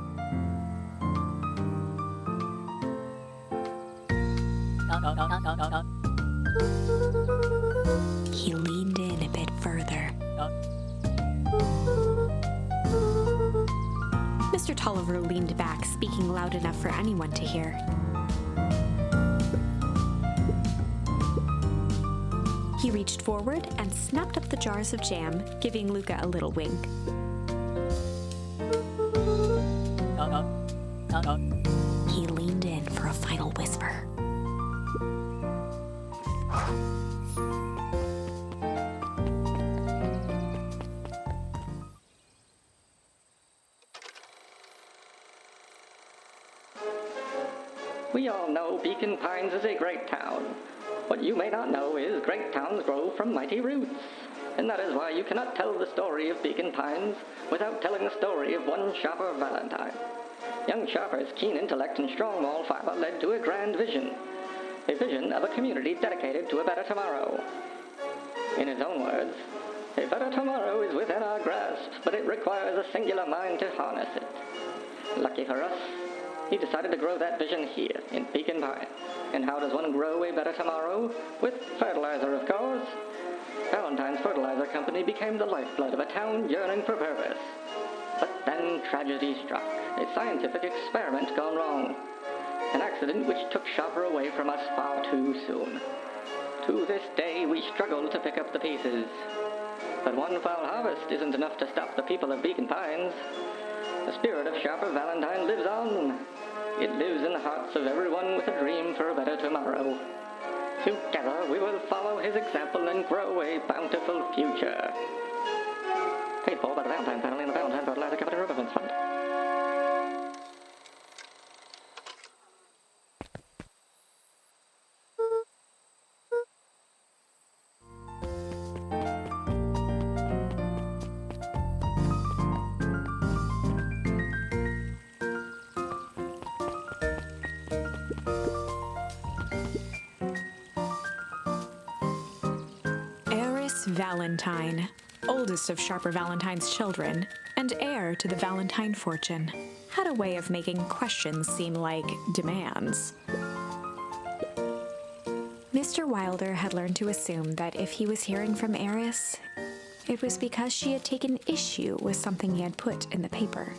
He leaned in a bit further. Mr. Tolliver leaned back, speaking loud enough for anyone to hear. He reached forward and snapped up the jars of jam, giving Luca a little wink. He leaned in for a final whisper. We all know Beacon Pines is a great town. What you may not know is great towns grow from mighty roots. And that is why you cannot tell the story of Beacon Pines without telling the story of one Sharper Valentine. Young Sharper's keen intellect and strong moral fiber led to a grand vision. A vision of a community dedicated to a better tomorrow. In his own words, a better tomorrow is within our grasp, but it requires a singular mind to harness it. Lucky for us, he decided to grow that vision here, in Beacon Pines. And how does one grow a better tomorrow? With fertilizer, of course. Valentine's Fertilizer Company became the lifeblood of a town yearning for purpose. But then tragedy struck, a scientific experiment gone wrong. An accident which took Sharper away from us far too soon. To this day, we struggle to pick up the pieces. But one foul harvest isn't enough to stop the people of Beacon Pines. The spirit of Sharper Valentine lives on. It lives in the hearts of everyone with a dream for a better tomorrow. Together, we will follow his example and grow a bountiful future. Paid for by the Valentine family and the Valentine Fertilizer Company Riverfence Fund. Valentine, oldest of Sharper Valentine's children, and heir to the Valentine fortune, had a way of making questions seem like demands. Mr. Wilder had learned to assume that if he was hearing from Eris, it was because she had taken issue with something he had put in the paper.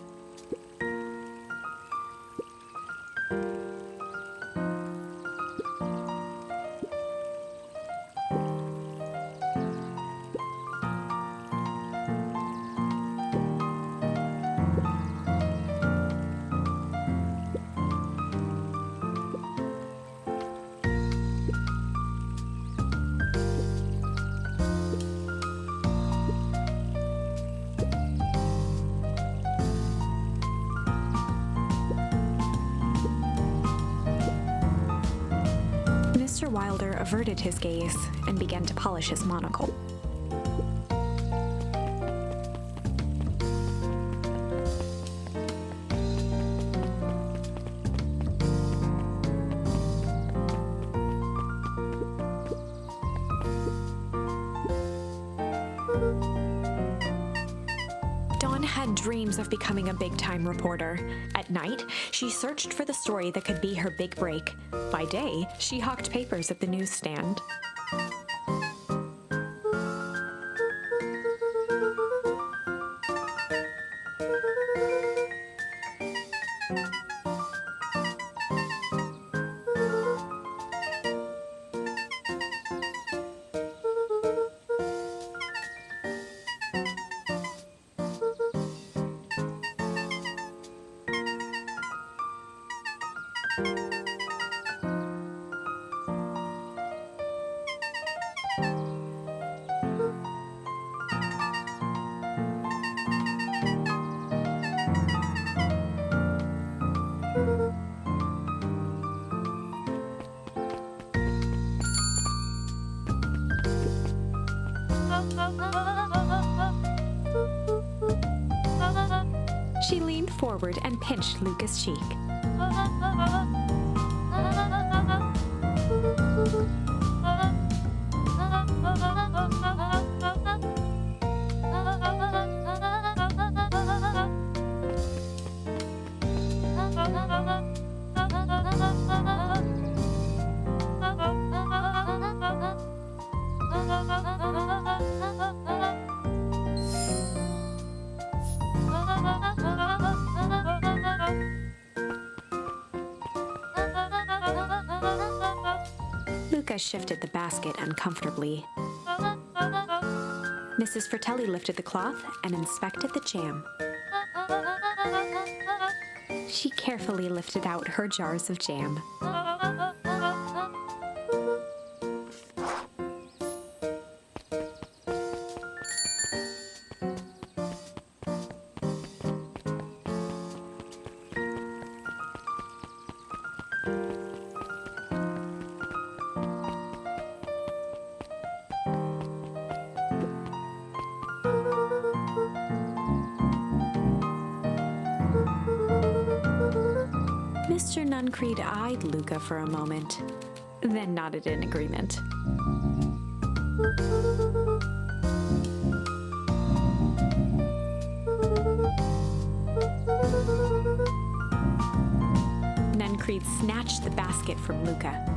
Mr. Wilder averted his gaze and began to polish his monocle. Dawn had dreams of becoming a big-time reporter. At night, she searched for the story that could be her big break. By day, she hawked papers at the newsstand. forward and pinched Luca's cheek. Luca shifted the basket uncomfortably. Mrs. Fratelli lifted the cloth and inspected the jam. She carefully lifted out her jars of jam. Mr. Nuncreed eyed Luca for a moment, then nodded in agreement. Nuncreed snatched the basket from Luca.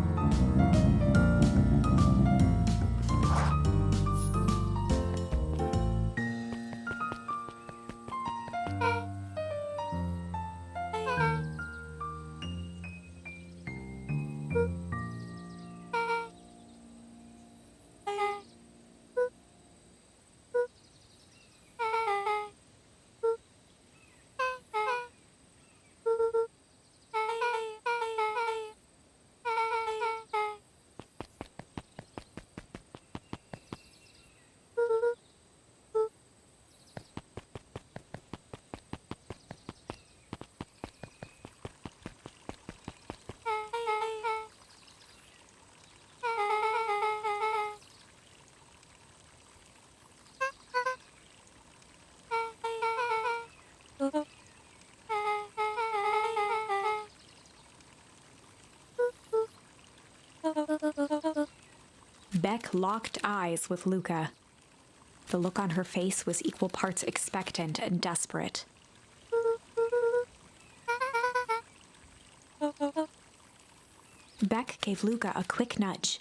Beck locked eyes with Luca. The look on her face was equal parts expectant and desperate. Beck gave Luca a quick nudge.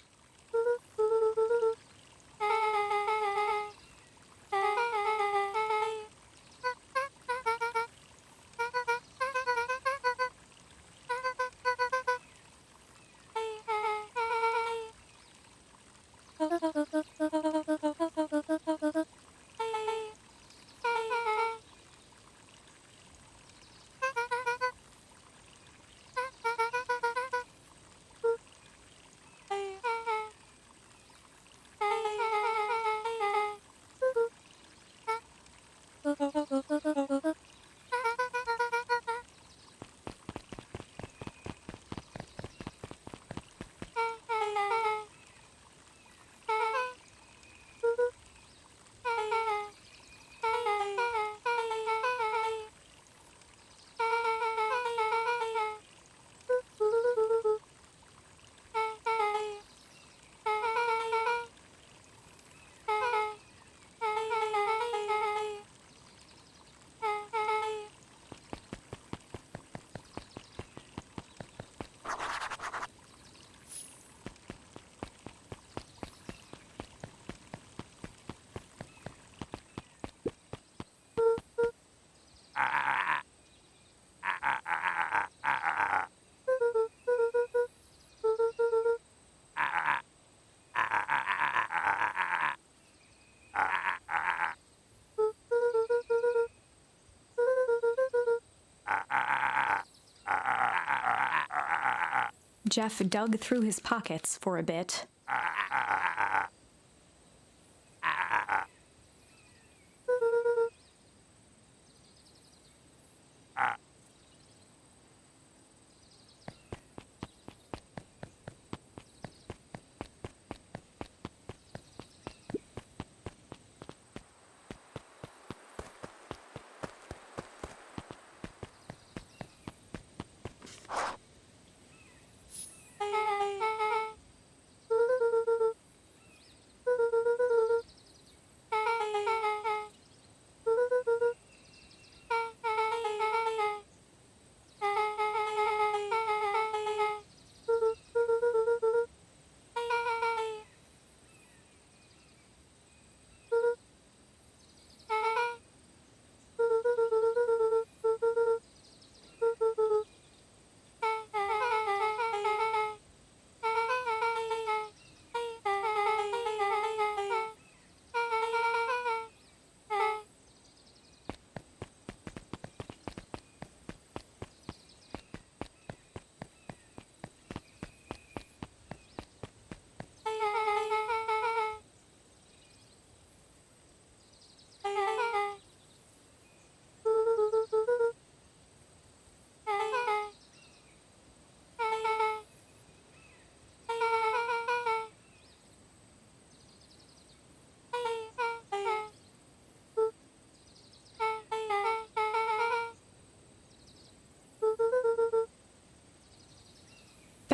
Jeff dug through his pockets for a bit.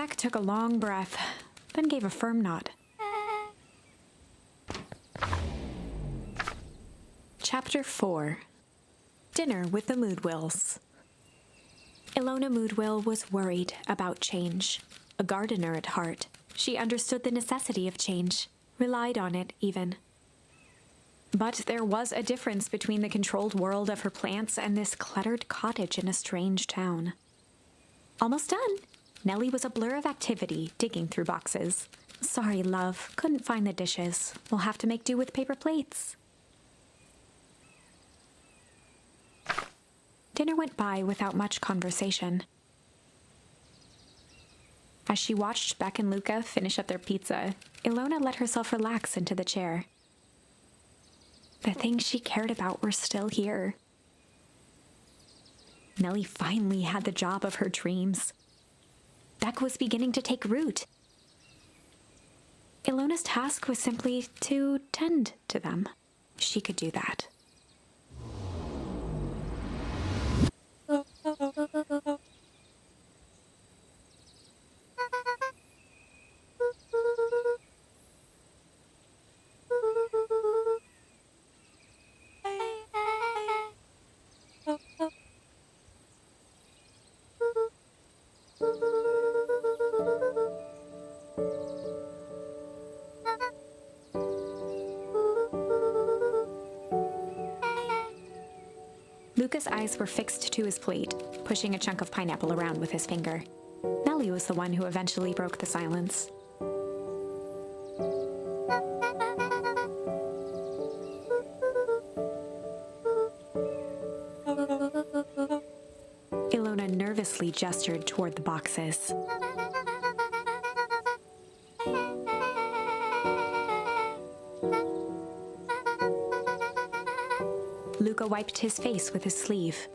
Beck took a long breath, then gave a firm nod. Chapter 4. Dinner with the Moodwills. Ilona Moodwill was worried about change. A gardener at heart, she understood the necessity of change, relied on it even. But there was a difference between the controlled world of her plants and this cluttered cottage in a strange town. Almost done. Nellie was a blur of activity, digging through boxes. Sorry, love, couldn't find the dishes. We'll have to make do with paper plates. Dinner went by without much conversation. As she watched Beck and Luca finish up their pizza, Ilona let herself relax into the chair. The things she cared about were still here. Nellie finally had the job of her dreams. Beck was beginning to take root. Ilona's task was simply to tend to them. She could do that. Luca's eyes were fixed to his plate, pushing a chunk of pineapple around with his finger. Nellie was the one who eventually broke the silence. Ilona nervously gestured toward the boxes. Luca wiped his face with his sleeve.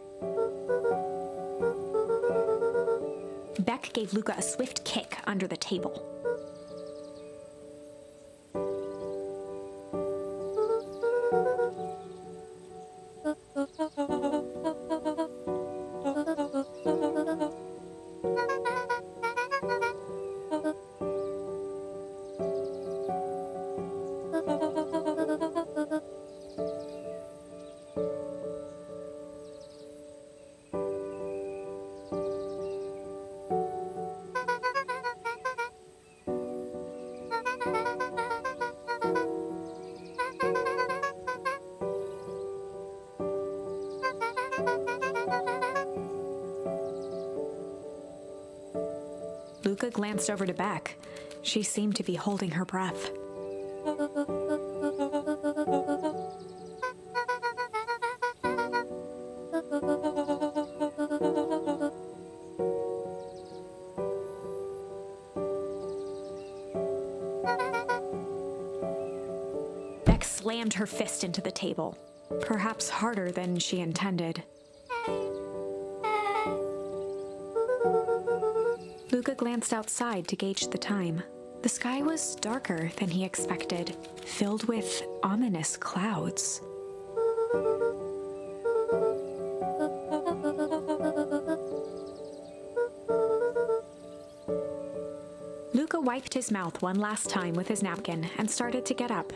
Beck gave Luca a swift kick under the table. Luca glanced over to Beck. She seemed to be holding her breath. Beck slammed her fist into the table, perhaps harder than she intended. Luca glanced outside to gauge the time. The sky was darker than he expected, filled with ominous clouds. Luca wiped his mouth one last time with his napkin and started to get up.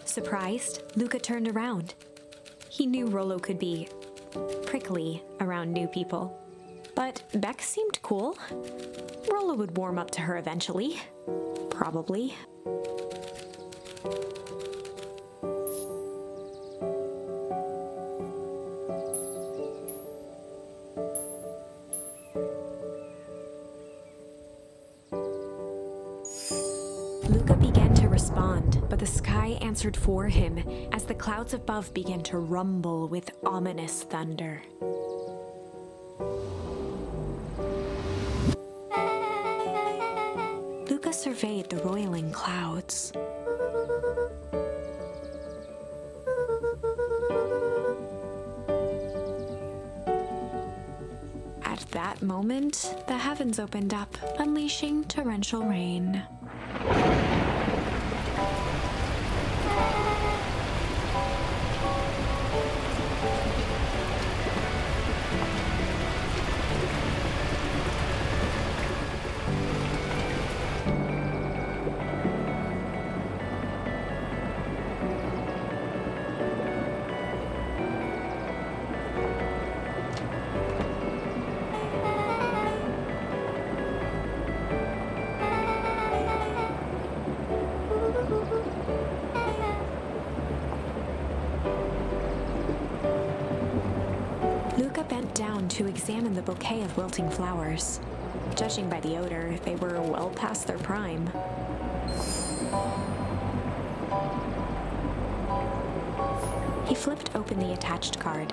Surprised, Luca turned around. He knew Rollo could be prickly around new people, but Beck seemed cool. Rollo would warm up to her eventually. Probably. Luca began to respond, but the sky answered for him as the clouds above began to rumble with ominous thunder. Luca surveyed the roiling clouds. At that that moment, the heavens opened up, unleashing torrential rain. Luca bent down to examine the bouquet of wilting flowers. Judging by the odor, they were well past their prime. He flipped open the attached card.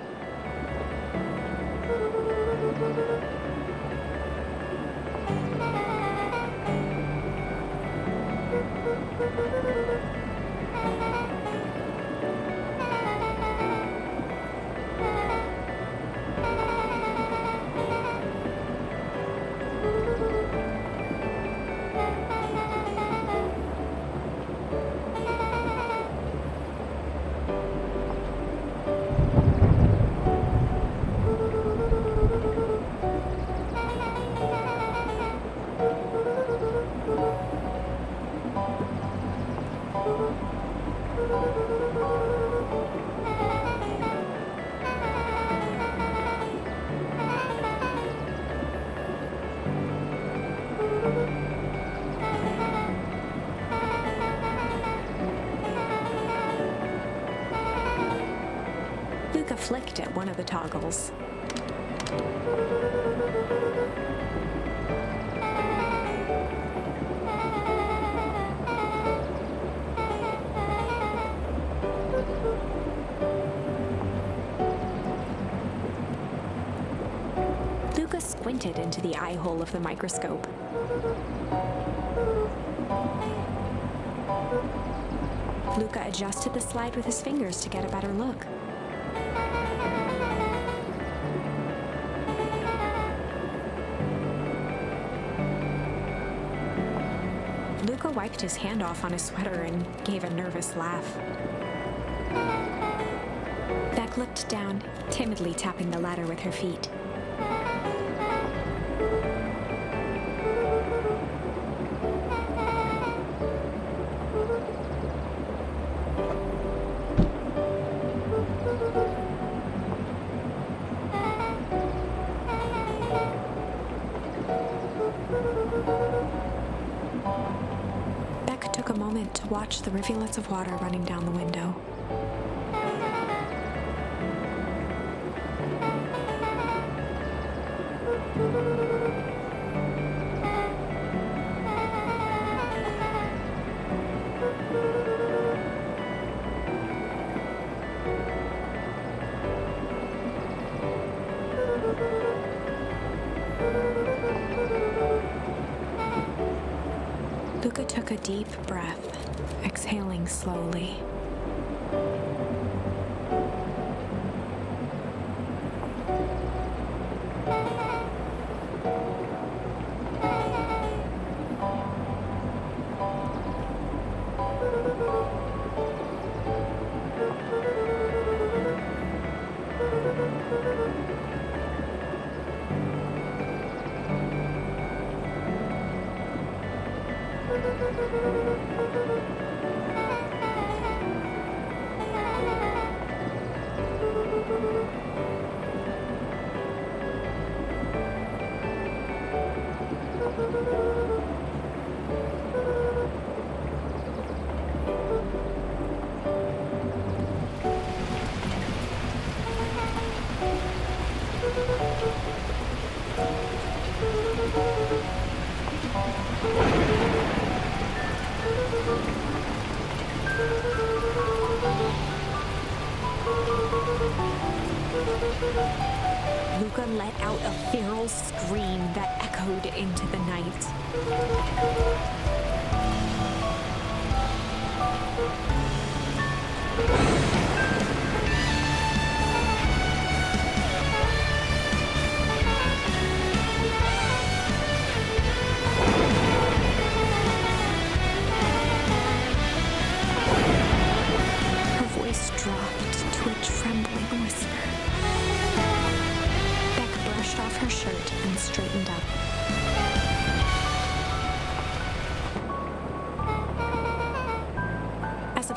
Luca flicked at one of the toggles. Luca squinted into the eye hole of the microscope. Luca adjusted the slide with his fingers to get a better look. Luca wiped his hand off on his sweater and gave a nervous laugh. Beck looked down, timidly tapping the ladder with her feet. Beck took a moment to watch the rivulets of water running down the window. Luca took a deep breath, exhaling slowly. Luca let out a feral scream that echoed into the night.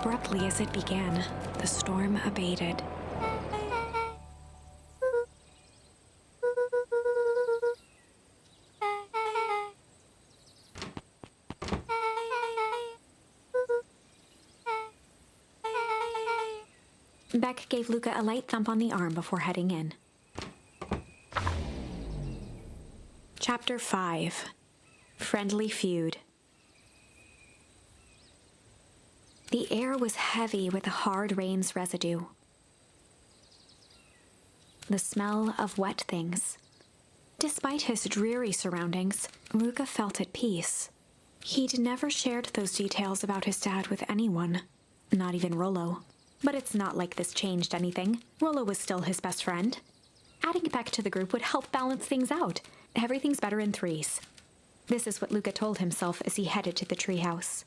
abruptly as it began, the storm abated. Beck gave Luca a light thump on the arm before heading in. Chapter 5. Friendly Feud. The air was heavy with the hard rain's residue. The smell of wet things. Despite his dreary surroundings, Luca felt at peace. He'd never shared those details about his dad with anyone, not even Rollo. But it's not like this changed anything. Rollo was still his best friend. Adding Beck to the group would help balance things out. Everything's better in threes. This is what Luca told himself as he headed to the treehouse.